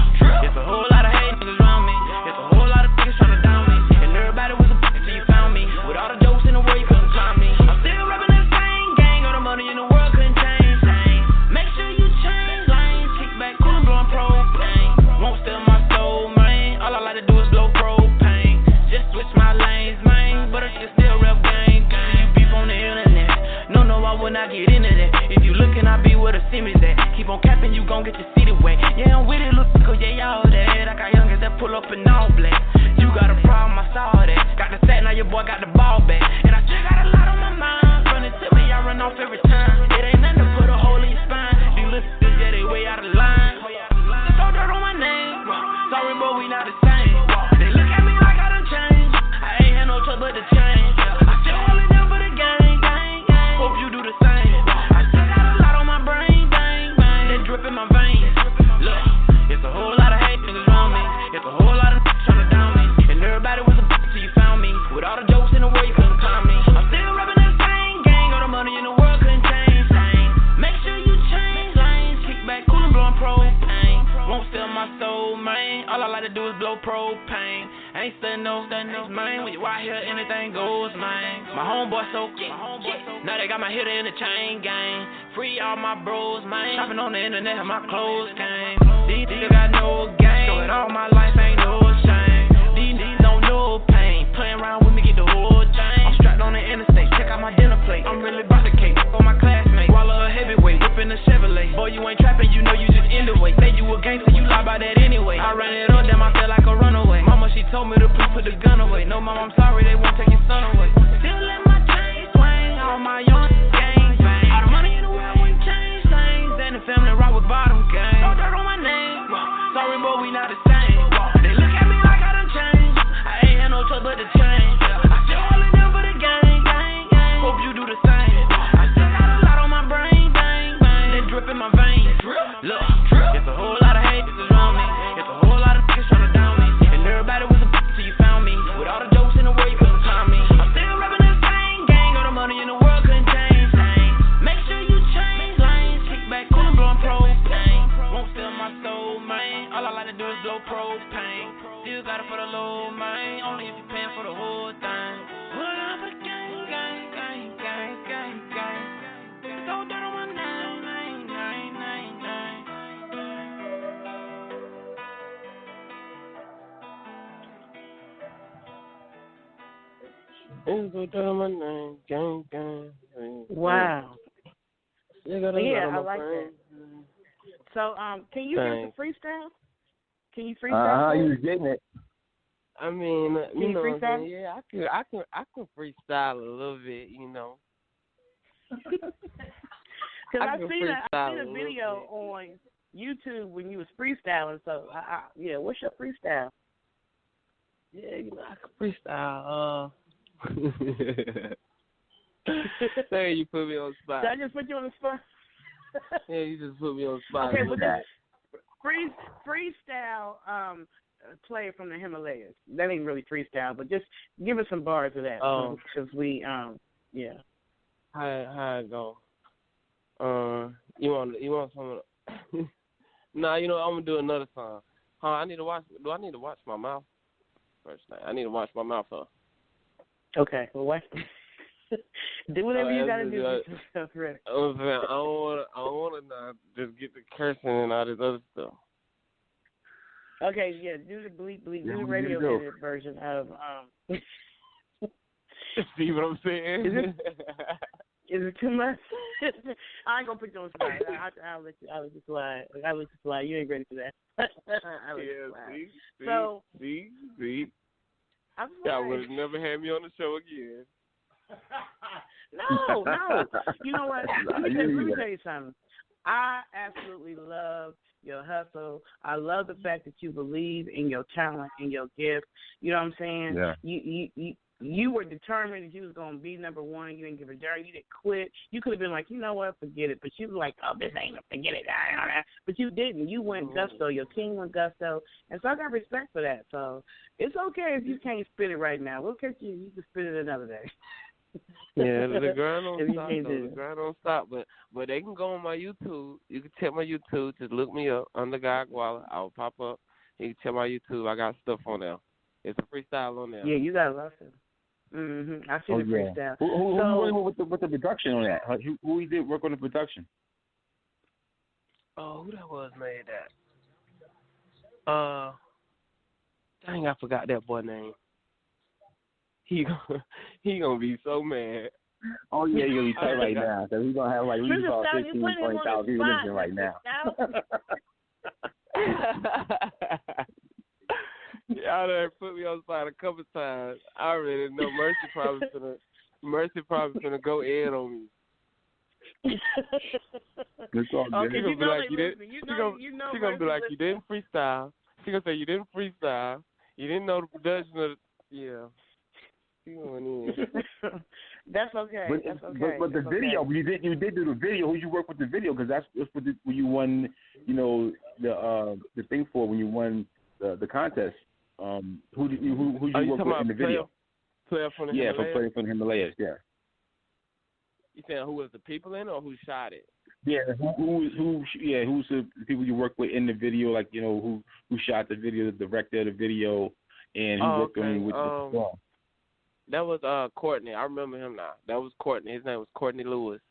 it's a whole lot of hate niggas around me. It's a whole lot of niggas trying to down me. And everybody was a bitch till you found me. With all the jokes in the world, you couldn't climb me. I'm still rapping the same gang. All the money in the world couldn't change. Make sure you change lanes. Kick back, cool and blowing propane. Won't steal my soul, man. All I like to do is blow propane. Just switch my lanes, man. But it's just I will not get into that. If you looking, I be where the Simmons at. Keep on capping, you gon' get your city wet. Yeah, I'm with it, look, yeah, y'all that. I got youngins that pull up in all black. You got a problem, I saw that. Got the sack, now your boy got the ball back. And I still got a lot on my mind. Running to me, I run off every time. It ain't nothing to put a hole in your spine. These listeners, yeah, they way out of line. Just throw dirt on my name. Sorry, but we not the same. They look at me like I done changed. I ain't had no choice but to change. I still hold it down for the gang. Hope you do the same. I still got a lot on my brain, bang. They drip in my veins. Look, it's a whole lot of hate niggas around me. It's a whole lot of niggas trying to down me. And everybody was a bitch till you found me. With all the jokes in the world, you couldn't climb me. I'm still rapping the same gang. All the money in the world couldn't change. Make sure you change lanes. Kick back, cool and blowing propane. Won't steal my soul, man. All I like to do is blow propane. Ain't studying no man. When you out here, anything goes, man. My homeboy so now they got my hitter in the chain gang. Free all my bros, man. Shopping on the internet, my clothes came. These niggas got no game. So it all my life ain't no shame. These niggas don't know pain. Playing around with me, get the whole thing. I'm strapped on the interstate, check out my dinner plate. I'm really about the cake for my classmates. Gwalla a heavyweight, whipping a Chevrolet. Boy, you ain't trapping, you know you just end the way. Say you a gangster, you lie about that anyway. I ran it up, damn, I feel like a runaway. Mama, she told me to please put the gun away. No, mom, I'm sorry, they won't take your son away. Still let my chain swing, all my young gang bang. All the money in the world wouldn't change things. And the family rock with bottom gang. Throw dirt on my name. Sorry, boy, we not the same. They look at me like I done changed. I ain't had no choice but to change. I still hold it down for the gang. Hope you do the same. I still got a lot on my brain, bang. They drip in my veins. Look, it's a whole lot of hate niggas around me. It's a whole lot of niggas trying to down me. And everybody was a gotta do is blow propane. Still got it for the low, man. Only if you paying for the whole thing. Put it up for the gang, gang, gang, gang, gang, gang. Go down on my name, name, name, name, name. Go down on my name, gang, gang, gang. Wow. Yeah, I like that. So, can you give us a freestyle? Can you freestyle? You was getting it. I mean, you know, what I'm saying? freestyle? Yeah, I can freestyle a little bit, you know. Because I've seen a video on YouTube when you was freestyling. So, yeah, what's your freestyle? Yeah, you know, I can freestyle. Hey, you put me on the spot. Did I just put you on the spot? Yeah, you just put me on the spot. Okay, but that freestyle play from the Himalayas. That ain't really freestyle, but just give us some bars of that. Because we, yeah. How it go? You want some? Nah, you know I'm gonna do another song. Do I need to watch my mouth first? I need to watch my mouth first. Okay, well, watch. Do whatever you gotta do. I Get ready. don't want to just get the cursing and all this other stuff. Okay, yeah, do the bleep bleep, do the radio edit version of See what I'm saying? Is it too much? I ain't gonna put you on the spot. I'll let you slide. I'll let you slide. You ain't ready for that. See. Y'all would have never had me on the show again. No. You know what? Let me tell you something. I absolutely love your hustle. I love the fact that you believe in your talent and your gift. You know what I'm saying? Yeah. You were determined that you was going to be number one. You didn't give a darn. You didn't quit. You could have been like, you know what, forget it. But you were like, oh, this ain't forget it. But you didn't. You went gusto. Your team went gusto. And so I got respect for that. So it's okay if you can't spit it right now. We'll catch you. You can spit it another day. Yeah, the grind don't stop. The grind don't stop. But they can go on my YouTube. You can check my YouTube. Just look me up, UnderGod Gwalla. I'll pop up. You can check my YouTube. I got stuff on there. It's a freestyle on there. Yeah, you got a lot of. I see the freestyle. Who with the production on that? Who he did work on the production? Oh, who that was made that? Dang, I forgot that boy name. He gonna be so mad. Oh yeah, he's gonna be tight right now. So he's gonna have like 15, 20,000 views right now. Y'all done put me on the spot a couple times. I already know Mercy probably gonna go in on me. It's all good. She gonna be like, she gonna be like, you didn't freestyle. She gonna say you didn't freestyle. You didn't know the production of yeah. She going in. That's okay. But the video, you did do the video. Who you work with the video? Because that's what when you won, you know, the thing for when you won the contest. Who you work with in the video? Player from the Himalayas? Yeah, from the Himalayas. Yeah. You saying who was the people in or who shot it? Yeah, who's the people you work with in the video? Like, you know, who shot the video, the director of the video, and who worked on you with the song. That was Courtney. I remember him now. That was Courtney. His name was Courtney Lewis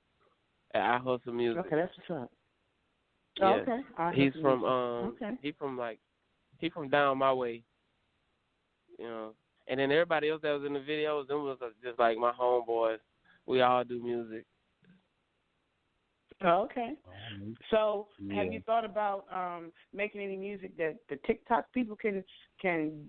at I Hustle Music. Okay, that's what's up. Yeah. Oh, okay. He's from he from down my way. You know. And then everybody else that was in the videos, them was just like my homeboys. We all do music. Oh, okay. So, have you thought about making any music that the TikTok people can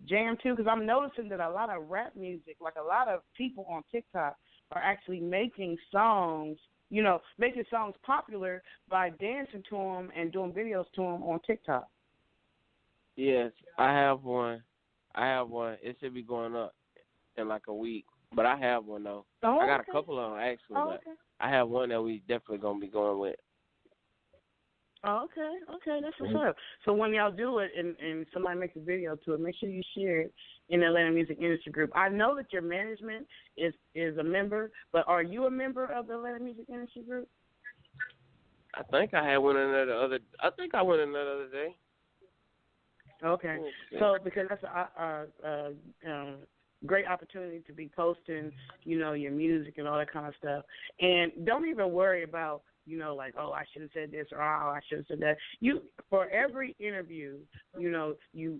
jam to? Because I'm noticing that a lot of rap music, like a lot of people on TikTok, are actually making songs. You know, making songs popular by dancing to them and doing videos to them on TikTok. Yes, I have one. It should be going up in like a week. But I have one, though. Oh, I got a couple of them, actually. Oh, but I have one that we definitely going to be going with. Oh, okay, that's what's up. So when y'all do it and somebody makes a video to it, make sure you share it in the Atlanta Music Industry Group. I know that your management is a member, but are you a member of the Atlanta Music Industry Group? I think I had one in there I think I went in there the other day. Okay. So because that's a great opportunity to be posting, your music and all that kind of stuff. And don't even worry about, like, oh, I should have said this, or oh, I should have said that. For every interview, you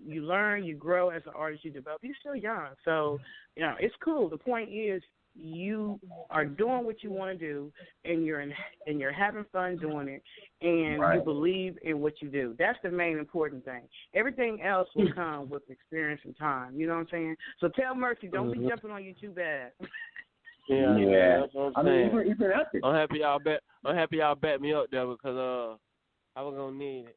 learn, you grow as an artist, you develop. You're still young, so it's cool. The point is, you are doing what you want to do, and you're having fun doing it, and you believe in what you do. That's the main important thing. Everything else will come with experience and time. You know what I'm saying? So tell Mercy, don't be jumping on you too bad. Yeah. That's what I'm saying. Even after. I'm happy y'all bet me up there because I was gonna need it.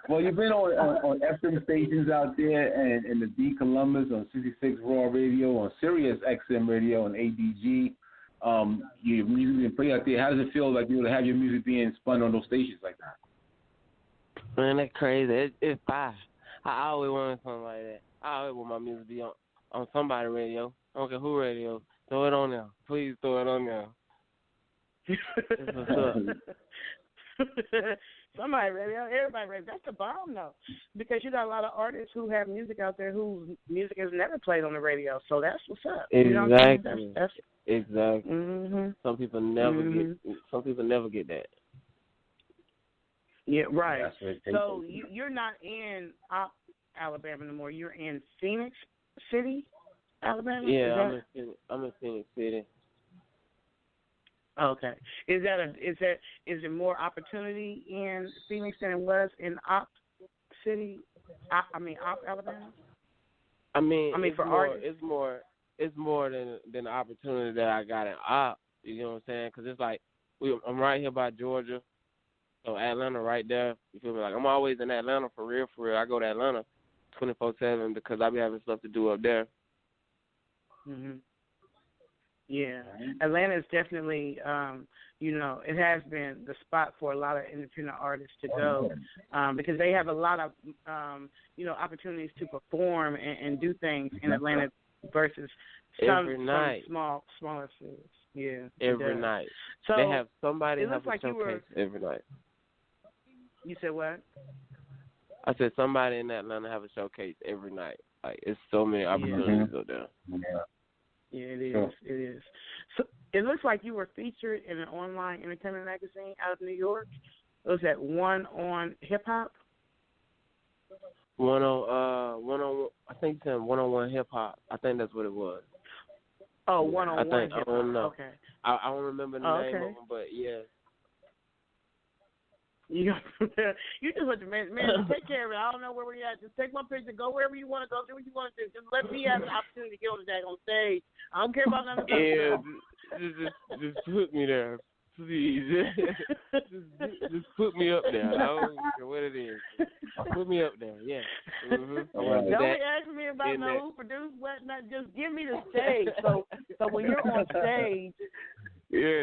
Well, you've been on FM stations out there and the D Columbus on 66 Raw Radio, on Sirius XM Radio, and ADG. Your music been played out there. How does it feel like you to have your music being spun on those stations like that? Man, that's crazy. It's fire. I always wanted something like that. I always want my music to be on somebody's radio. I don't care who radio. Throw it on there. Please throw it on there. That's what's up. Somebody radio, everybody radio. That's the bomb, though, because you got a lot of artists who have music out there whose music is never played on the radio. So that's what's up. Exactly. That's exactly. Mm-hmm. Some people never get. Some people never get that. Yeah, right. So you're not in Alabama anymore. You're in Phoenix City, Alabama. Yeah, I'm in Phoenix City. Okay. Is there more opportunity in Phoenix than it was in Opp City? Alabama. I mean for artists, it's more than the opportunity that I got in Opp. You know what I'm saying? Because it's like I'm right here by Georgia, so Atlanta right there. You feel me? Like I'm always in Atlanta for real. I go to Atlanta 24/7 because I be having stuff to do up there. Mhm. Yeah, Atlanta is definitely, it has been the spot for a lot of independent artists to go because they have a lot of, opportunities to perform and do things in Atlanta versus some smaller cities. Yeah, every night. So they have somebody have a showcase every night. You said what? I said somebody in Atlanta have a showcase every night. Like it's so many opportunities up there. Yeah. Yeah, it is. Sure. It is. So it looks like you were featured in an online entertainment magazine out of New York. Was that One on Hip Hop? One on. I think it's 101 Hip Hop. I think that's what it was. Oh, 101 Hip Hop. I don't know. Okay. I don't remember the name of them, but yeah. You just want to man, take care of it. I don't know where we're at. Just take my picture, go wherever you want to go, do what you want to do. Just let me have the opportunity to get on stage. I don't care about none of that. Yeah, just put me there, please. just put me up there. I don't care what it is. Put me up there. Yeah. Mm-hmm. Don't be asking me about who produced what. Not just give me the stage. So when you're on stage,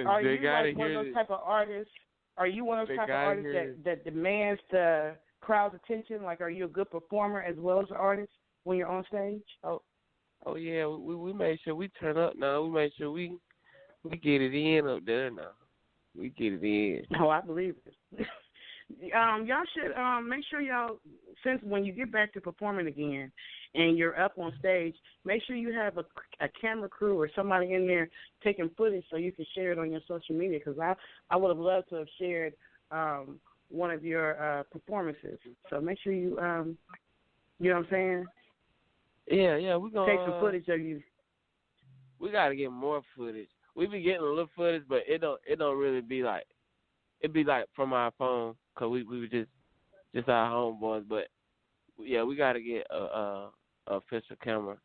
are you like one of those type of artists? Are you one of those type of artists that demands the crowd's attention? Like, are you a good performer as well as an artist when you're on stage? Oh yeah. We made sure we turn up now. We made sure we get it in up there now. We get it in. Oh, I believe it. Y'all should make sure y'all, since when you get back to performing again and you're up on stage, make sure you have a camera crew or somebody in there taking footage so you can share it on your social media, because I would have loved to have shared one of your performances. So make sure you, you know what I'm saying? Yeah, we're going to take some footage of you. We got to get more footage. We be getting a little footage, but it don't really be like, it be like from our phone, because we were just our homeboys. But, yeah, we got to get a official camera.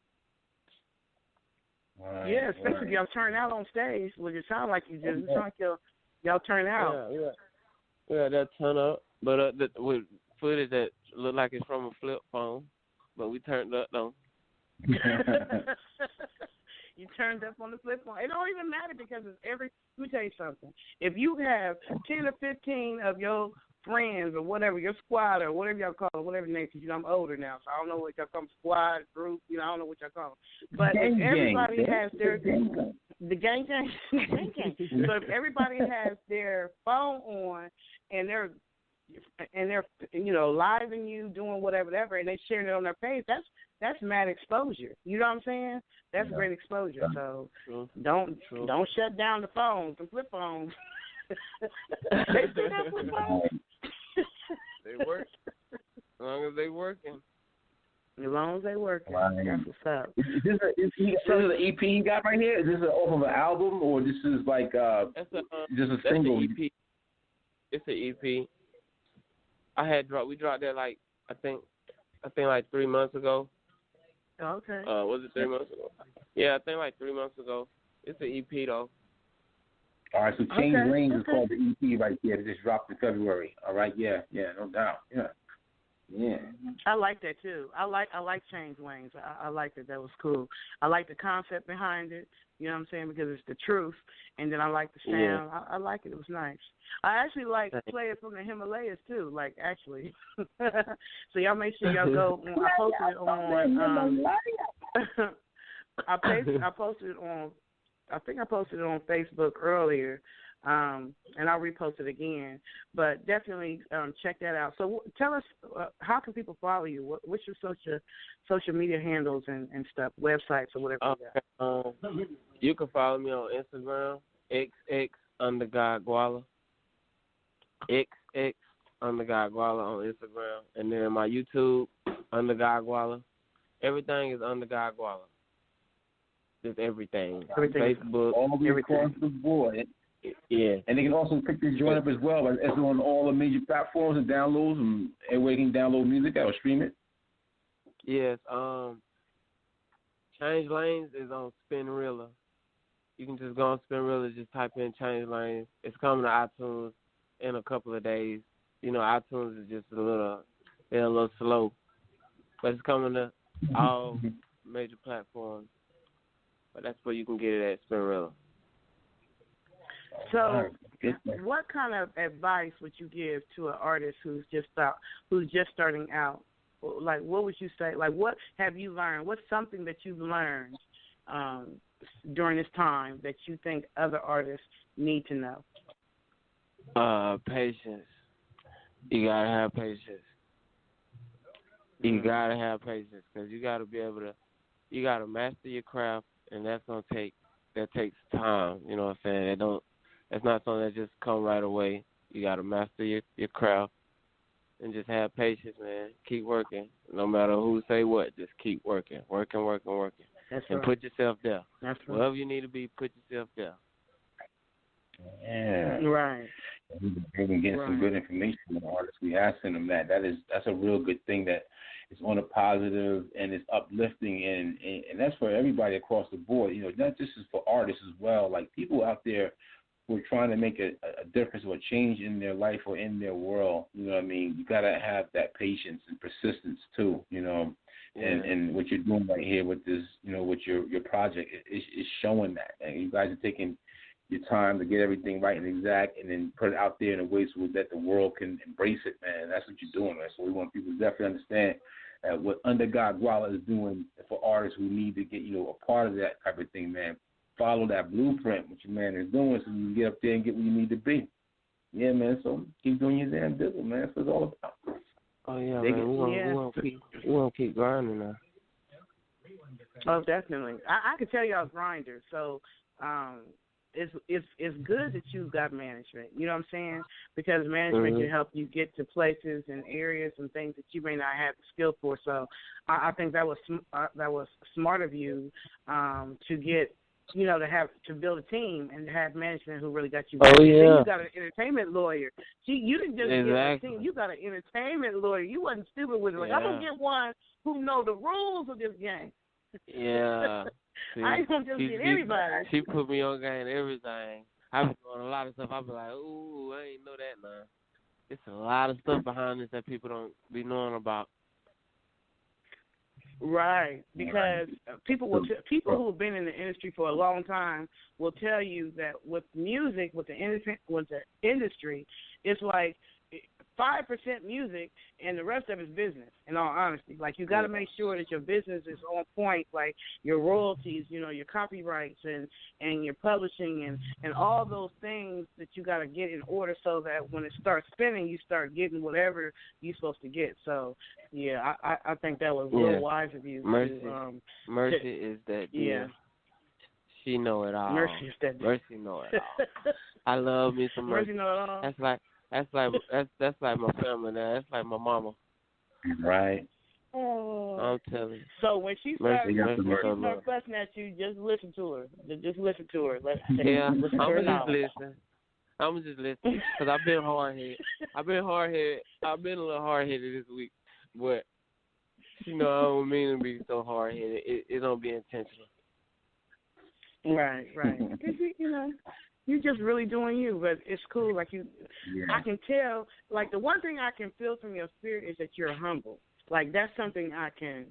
Right, yeah, especially if y'all turn out on stage, which it sounds like you just. It sounds like y'all turn out. Yeah, that turn up. But with footage that look like it's from a flip phone, but we turned up, though. You turned up on the flip phone. It don't even matter because it's let me tell you something. If you have 10 or 15 of your friends or whatever, your squad or whatever y'all call it, whatever name, because I'm older now, so I don't know what y'all call them, squad, group, I don't know what y'all call them. But if everybody has their, the gang. So if everybody has their phone on and they're and they're living you, doing whatever, and they sharing it on their page, that's mad exposure. You know what I'm saying? That's great exposure. So don't shut down the phones, the flip phones. They still have flip phones. They work. As long as they working. As long as they working. That's what's up. Is this an EP you got right here? Is this off of an album, or this is like just a single? That's an EP. It's an EP. We dropped that like I think like 3 months ago. Okay. Was it 3 months ago? Yeah, I think like 3 months ago. It's an EP though. All right, so Change Lanes is called the EP right there. It just dropped in February. All right, yeah, no doubt. Yeah. I like that too. I like Change Lanes. I like that. That was cool. I like the concept behind it. You know what I'm saying? Because it's the truth. And then I like the sound. Yeah. I like it. It was nice. I actually play it from the Himalayas too. Like actually. So y'all make sure y'all go. I posted it on. I posted it on. I think I posted it on Facebook earlier. And I'll repost it again. But definitely check that out. So tell us, how can people follow you? What's your social media handles and stuff, websites or whatever you got? You can follow me on Instagram, XX_UnderGod Gwalla. XX_UnderGod Gwalla on Instagram. And then my YouTube, UnderGod Gwalla. Everything is UnderGod Gwalla. Just everything. Facebook, all across the board. Yeah. And they can also pick this joint up as well. It's on all the major platforms and downloads, and everywhere you can download music or stream it. Yes. Change Lanes is on Spinrilla. You can just go on Spinrilla, just type in Change Lanes. It's coming to iTunes in a couple of days. iTunes is just a little slow. But it's coming to all major platforms. But that's where you can get it at, Spinrilla. So, what kind of advice would you give to an artist who's just starting out? Like, what would you say? Like, what have you learned? What's something that you've learned during this time that you think other artists need to know? Patience. You gotta have patience. You gotta have patience because you gotta be able to. You gotta master your craft, and that takes time. You know what I'm saying? That's not something that just come right away. You got to master your craft and just have patience, man. Keep working. No matter who say what, just keep working. Working. That's and right. Put yourself there. That's right. Wherever you need to be, put yourself there. Yeah. Right. We've been getting some good information from the artists. We have sent them that. That's a real good thing that is on a positive and it's uplifting and that's for everybody across the board. Not just for artists as well. Like people out there who are trying to make a difference or a change in their life or in their world. You know what I mean? You gotta have that patience and persistence too. And what you're doing right here with this, with your project is showing that. And you guys are taking your time to get everything right and exact, and then put it out there in a way so that the world can embrace it, man. That's what you're doing, man. So we want people to definitely understand what UnderGod Gwalla is doing for artists who need to get, a part of that type of thing, man. Follow that blueprint, what your man is doing, so you can get up there and get where you need to be. Yeah, man. So keep doing your damn business, man. That's what it's all about. Oh yeah, man. We want to keep grinding now. Oh, definitely. I can tell y'all grinders. So, it's good that you've got management. You know what I'm saying? Because management can help you get to places and areas and things that you may not have the skill for. So, I think that was smart of you to get. To build a team and to have management who really got you. Oh, yeah. Then you got an entertainment lawyer. You didn't just get a team. You got an entertainment lawyer. You wasn't stupid with it. Like, I'm going to get one who know the rules of this game. Yeah. See, I ain't going to just get anybody. She put me on game and everything. I've been doing a lot of stuff. I'll be like, ooh, I ain't know that now. It's a lot of stuff behind this that people don't be knowing about. Right, because people who've been in the industry for a long time will tell you that with music, with the industry, it's like 5% music and the rest of it's business, in all honesty. Like, you got to make sure that your business is on point, like your royalties, you know, your copyrights and your publishing and all those things that you got to get in order so that when it starts spinning, you start getting whatever you're supposed to get. So, yeah, I think that was real wise of you. Mercy is that deal. Yeah. She know it all. Mercy is that deal. Mercy know it all. I love me some Mercy. Mercy know it all. That's like my family now. That's like my mama. Right. Oh. I'm telling you. So when she starts fussing at you, just listen to her. Just listen to her. I'm just listening because I've been hard-headed. I've been a little hard-headed this week, but you know I don't mean to be so hard-headed. It don't be intentional. Right. Because you know. You're just really doing you, but it's cool. Like I can tell. Like the one thing I can feel from your spirit is that you're humble. Like that's something I can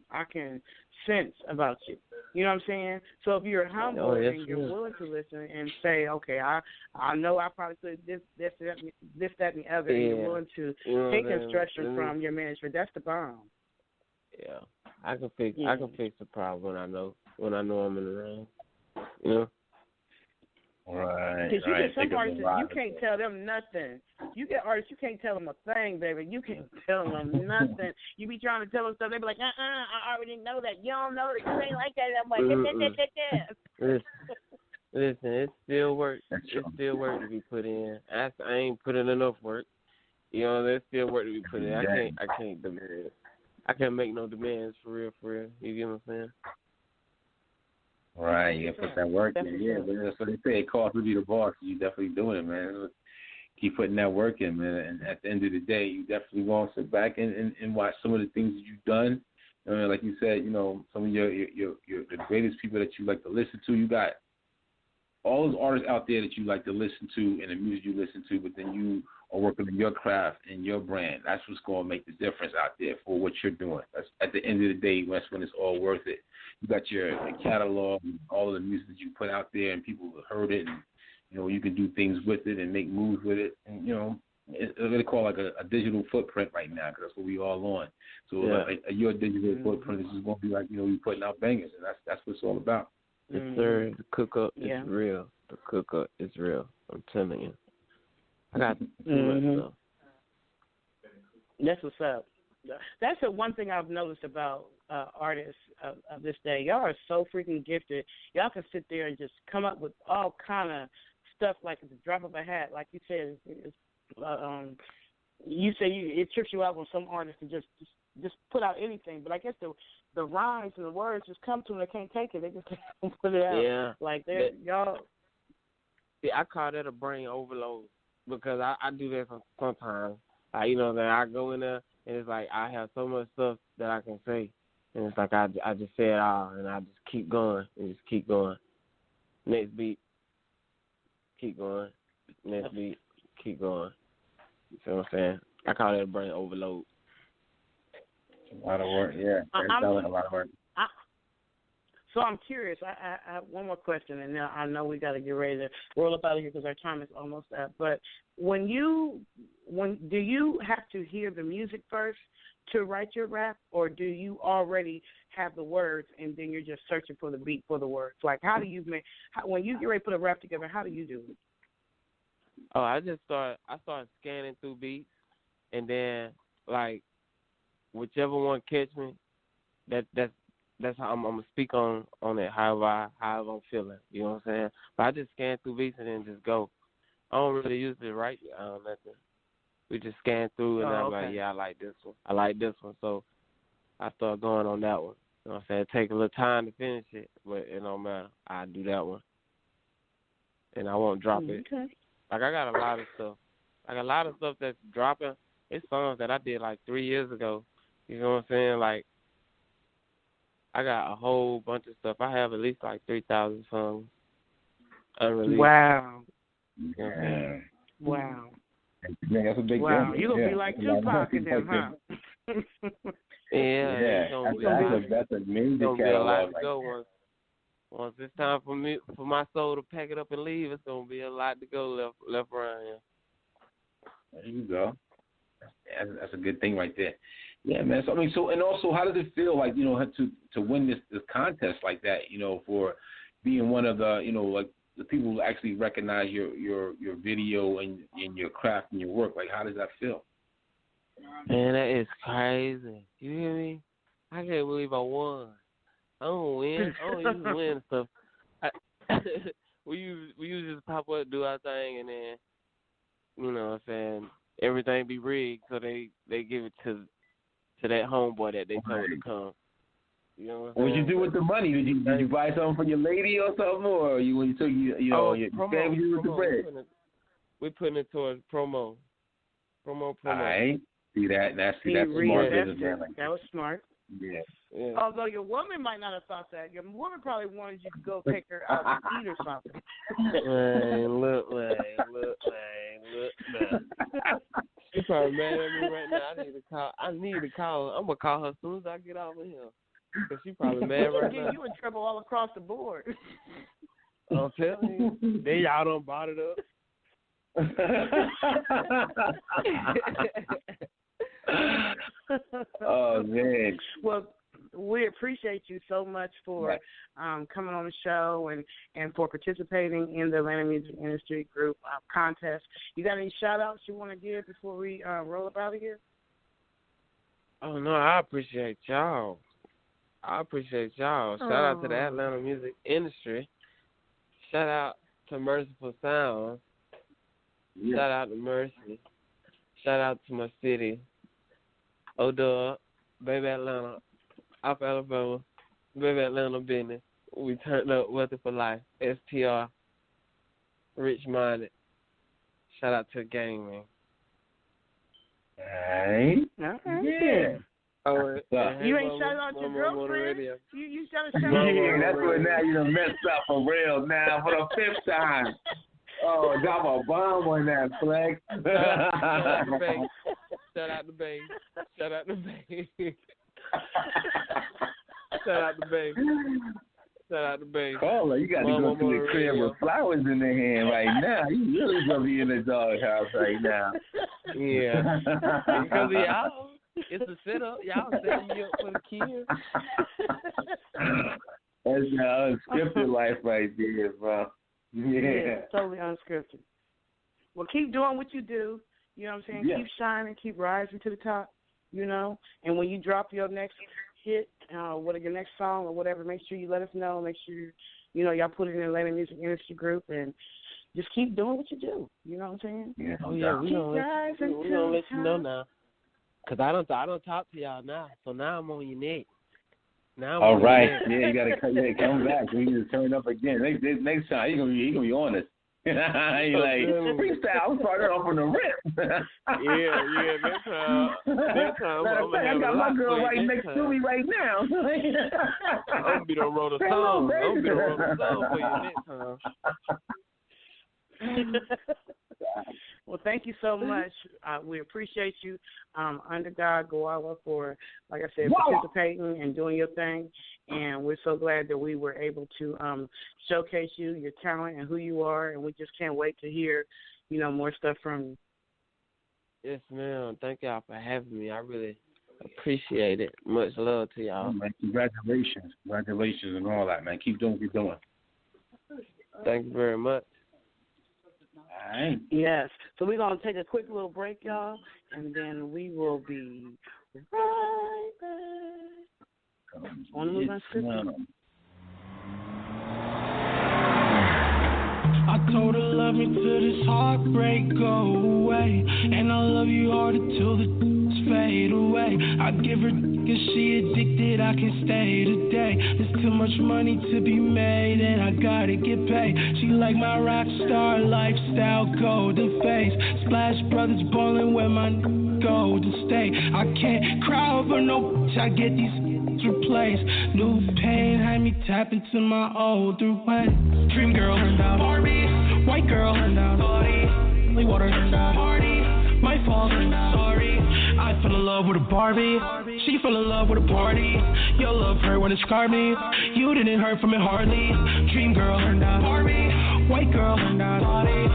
sense about you. You know what I'm saying? So if you're humble and you're willing to listen and say, okay, I know I probably could this, that, and the other, and you're willing to take instruction from your management, that's the bomb. Yeah, I can fix the problem when I know I'm in the wrong. You know. Right. Because you get some artists, you can't tell them nothing. You get artists, you can't tell them a thing, baby. You can't tell them nothing. You be trying to tell them stuff, they be like, I already know that. You don't know that. You ain't like that. I'm like, Listen, it's still work. It's still work to be put in. I ain't put in enough work. You know, there's still work to be put in. I can't demand. I can't make no demands for real. You get what I'm saying? Right, you gotta put that work in. Yeah, but that's what they say. It costs to be the boss. You definitely doing it, man. Keep putting that work in, man. And at the end of the day, you definitely want to sit back and watch some of the things that you've done. I mean, like you said, you know, some of your the greatest people that you like to listen to. You got all those artists out there that you like to listen to and the music you listen to, but then you are working on your craft and your brand. That's what's going to make the difference out there for what you're doing. That's, at the end of the day, that's when it's all worth it. You got your catalog and all of the music that you put out there, and people have heard it, and you know you can do things with it and make moves with it. And you know, it's what they call like a digital footprint right now, because that's what we all on. So like, your digital footprint is just going to be like, you know, you putting out bangers, and that's what it's all about. Yes, sir. The cook up is real. The cook up is real. I'm telling you. I got too much stuff. That's what's up. That's the one thing I've noticed about artists of this day. Y'all are so freaking gifted. Y'all can sit there and just come up with all kind of stuff like at the drop of a hat. Like you said, it trips you out when some artists can just put out anything. But I guess the rhymes and the words just come to them. They can't take it. They just can't put it out. Yeah. Like y'all. Yeah, I call that a brain overload because I do that sometimes. You know that I go in there and it's like I have so much stuff that I can say, and it's like I just say it all and I just keep going and just keep going. Next beat, keep going. Next beat, keep going. You see what I'm saying? I call that a brain overload. A lot of work, yeah. A lot of work. So I'm curious. I have one more question, and I know we got to get ready to roll up out of here because our time is almost up. But do you have to hear the music first to write your rap, or do you already have the words and then you're just searching for the beat for the words? Like, how do you when you get ready to put a rap together? How do you do it? Oh, I started scanning through beats, and then like whichever one catch me, that's how I'm gonna speak on it. However I'm feeling, you know what I'm saying. But I just scan through beats and then just go. I don't really usually write nothing. We just scan through and I'm like, yeah, I like this one. I like this one, so I start going on that one. You know what I'm saying? It takes a little time to finish it, but it don't matter. I do that one, and I won't drop it. Like I got a lot of stuff. Like a lot of stuff that's dropping. It's songs that I did like 3 years ago. You know what I'm saying? Like I got a whole bunch of stuff. I have at least like 3,000 songs unreleased. Wow. Yeah. Wow. Yeah, that's a big wow. Number. You're going to be like Tupac in them, huh? That's a major catalog. Be a lot to go once it's time for my soul to pack it up and leave, it's going to be a lot to go left around here. There you go. That's a good thing right there. Yeah, man. So I mean, and also, how does it feel like to win this contest like that? For being one of the like the people who actually recognize your video and your craft and your work. Like, how does that feel? Man, that is crazy. You hear me? I can't believe I won. I don't win. I don't usually win stuff. We usually just pop up, do our thing, and then you know what I'm saying, everything be rigged, so they give it to that homeboy that they told to come. You know what What'd you do with the money? Did you buy something for your lady or something, or when you took your promo, with the bread? We putting it towards promo. All right. See that? That's smart business, man. That was smart. Yeah. Although your woman might not have thought that. Your woman probably wanted you to go take her out to eat or something. Look. She's probably mad at me right now. I need to call her. I'm going to call her as soon as I get off of here. Because she's probably mad right now. You in trouble all across the board. I'm telling you. Then y'all done bought it up. Oh, man. Well, we appreciate you so much for coming on the show and for participating in the Atlanta Music Industry Group contest. You got any shout-outs you want to give before we roll up out of here? Oh, no, I appreciate y'all. Shout out to the Atlanta Music Industry. Shout out to Merciful Sounds. Yeah. Shout out to Mercy. Shout out to my city. O-Dub, Baby Atlanta, Off Alabama, Baby Atlanta Business. We turned up Weather for Life, STR, Rich Minded. Shout out to the gang, man. Hey. Yeah. You ain't shout out your girlfriend? You shout out your girlfriend. That's what now you done messed up for real now for the 5th time. Oh, drop a bomb on that, Flex. Shout out the bass. Caller, you got to go to the crib with flowers in their hand right now. You really gonna be in the doghouse right now. Yeah, because of y'all. It's a setup. Y'all setting me up for the kids. That's y'all unscripted life right there, bro. Yeah, totally unscripted. Well, keep doing what you do. You know what I'm saying? Yeah. Keep shining, keep rising to the top, and when you drop your next hit, your next song or whatever, make sure you let us know. Make sure, y'all put it in the Atlanta Music Industry Group and just keep doing what you do. You know what I'm saying? Yeah. Oh, yeah, we don't let you know now. Because I don't talk to y'all now, so now I'm on your neck. All right. Yeah, you got to come back. We need to turn up again. Next time, he's gonna be on us. He's like, freestyle, I'm starting off on the rip. yeah, next time I'm I got my girl right next to me right now. I'm going to be the road of song. I'm going to be the road of song for you next time. Well, thank you so much. We appreciate you, UnderGod, Gwalla, for, like I said, participating and doing your thing. And we're so glad that we were able to showcase you, your talent, and who you are. And we just can't wait to hear, more stuff from you. Yes, ma'am. Thank y'all for having me. I really appreciate it. Much love to y'all. Oh, man, congratulations and all that, man. Keep doing what you're doing. Thank you very much. All right. Yes. So we're going to take a quick little break, y'all, and then we will be right back. On the move unscripted. I told her love me till this heartbreak go away, and I love you harder till the fade away. I give her cause she addicted, I can stay today. There's too much money to be made and I gotta get paid. She like my rock star lifestyle, golden face. Splash Brothers ballin' where my golden state. I can't cry over no bitch, I get these replaced. New pain had me tap into my older ways. Dream girl turned out Barbie, white girl turned out body, water turned out party. My fault, sorry. I fell in love with a Barbie. She fell in love with a party. Your love hurt when it scarred me. You didn't hurt from it hardly. Dream girl turned out Barbie. White girl turned out body.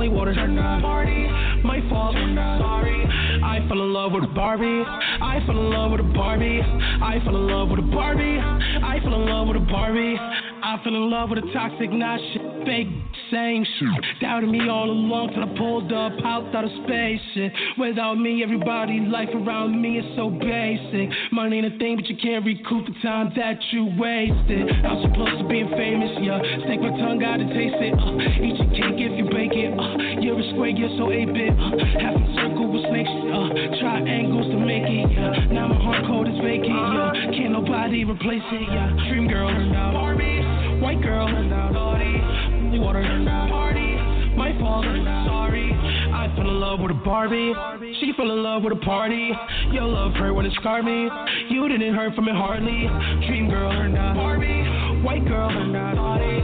Water turned out party. My fault, sorry. I fell in love with a Barbie. I fell in love with a Barbie. I fell in love with a Barbie. I fell in love with a Barbie. I fell in love with a toxic, not shit, fake, same shit. Doubted me all along till I pulled up out of space shit. Without me, everybody's life around me is so basic. Money ain't a thing, but you can't recoup the time that you wasted. I'm supposed to be famous, yeah. Stick my tongue out to taste it. Eat your cake if you bake it. You're a square, you're so 8-bit. Half a circle with snakes, triangles to make it, yeah. Now my heart cold is vacant, yeah. Can't nobody replace it, yeah. Dream girl, Barbie. White girl, naughty. Water, party. My fault, sorry. I fell in love with a Barbie. She fell in love with a party. Your love hurt when it scarred me. You didn't hurt from it hardly. Dream girl, Barbie. White girl, naughty.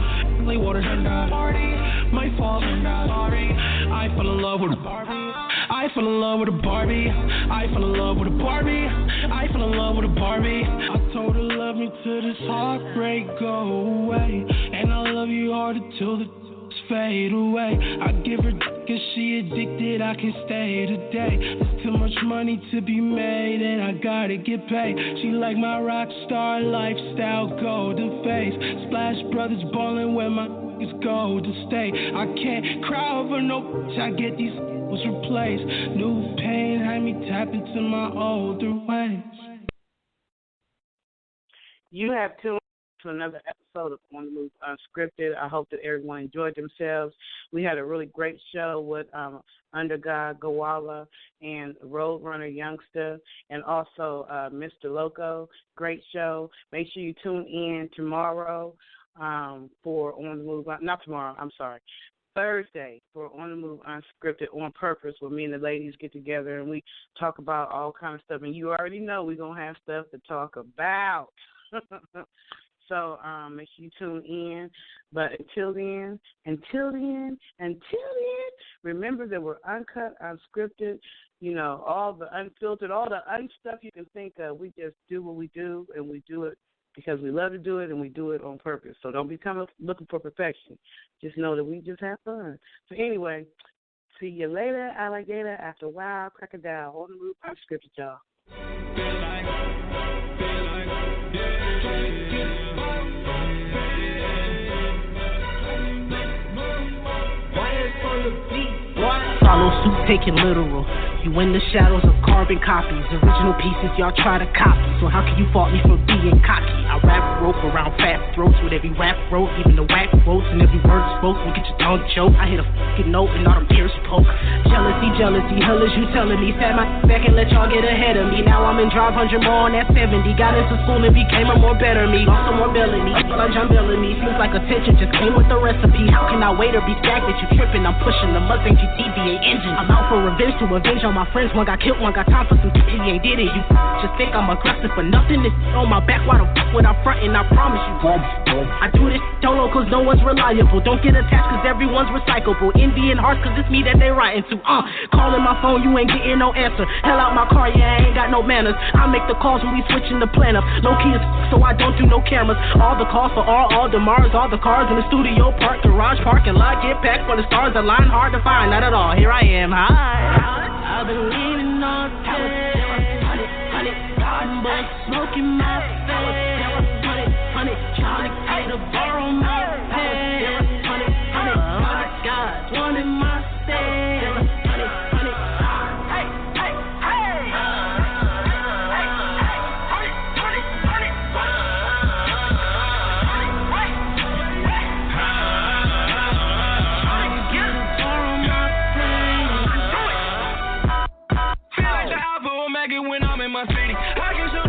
Water, party. My fault, sorry. I fell in love with a Barbie. I fell in love with a Barbie. I fell in love with a Barbie. I fell in love with a Barbie. I told her love me till this heartbreak go away, and I love you harder till the fade away. I give her cause she addicted, I can stay today. There's too much money to be made and I gotta get paid. She like my rock star lifestyle, golden face. Splash Brothers ballin' where my niggas go to stay. I can't cry over no bitch, I get these was replaced. New pain had me tap into my older ways. You have tuned to another episode of On the Move Unscripted. I hope that everyone enjoyed themselves. We had a really great show with UnderGod, Gwalla, and RoadRunnin Youngster, and also Mr. Loco. Great show. Make sure you tune in tomorrow for On the Move. Not tomorrow, I'm sorry. Thursday for On the Move Unscripted on Purpose, where me and the ladies get together and we talk about all kind of stuff. And you already know we're going to have stuff to talk about. So make sure you tune in. But until then, remember that we're uncut, unscripted, you know, all the unfiltered, all the unstuff you can think of. We just do what we do, and we do it because we love to do it, and we do it on purpose. So don't become looking for perfection. Just know that we just have fun. So anyway, see you later, alligator, after a while, crocodile. On the Move Unscripted, y'all. Follow suit, taking literal. You in the shadows of carbon copies. Original pieces y'all try to copy. So how can you fault me for being cocky? I rap rope around fat throats with every rap wrote, even the whack quotes and every word spoke will get your tongue choked. I hit a fucking note and all them ears poke. Jealousy, hell is you telling me? Sat my back and let y'all get ahead of me. Now I'm in drive 100 more on that 70. Got into school and became a more better me. Lost some more ability, like John Bellamy. Seems like attention just came with the recipe. How can I wait or be stagnant? You tripping? I'm pushing the Mustang GT V8 engine. I'm out for revenge to avenge on my friends. One got killed, one got time for some shit. He ain't did it. You just think I'm aggressive for nothing. This on my back, why the fuck when I'm frontin'? I promise you. I do this solo cause no one's reliable. Don't get attached cause everyone's recyclable. Envy and hearts cause it's me that they writing to. Calling my phone, you ain't getting no answer. Hell out my car, yeah, I ain't got no manners. I make the calls when we switching the plan up. Low key as so I don't do no cameras. All the calls for all the Mars, all the cars in the studio, park, garage, parking lot, get packed for the stars, the line hard to find. Not at all, here I am, hi. I've been leaning on honey, but smoking my face, honey, trying to get a bar on my head, honey, God, one in my state, honey, when I'm in my city, I can show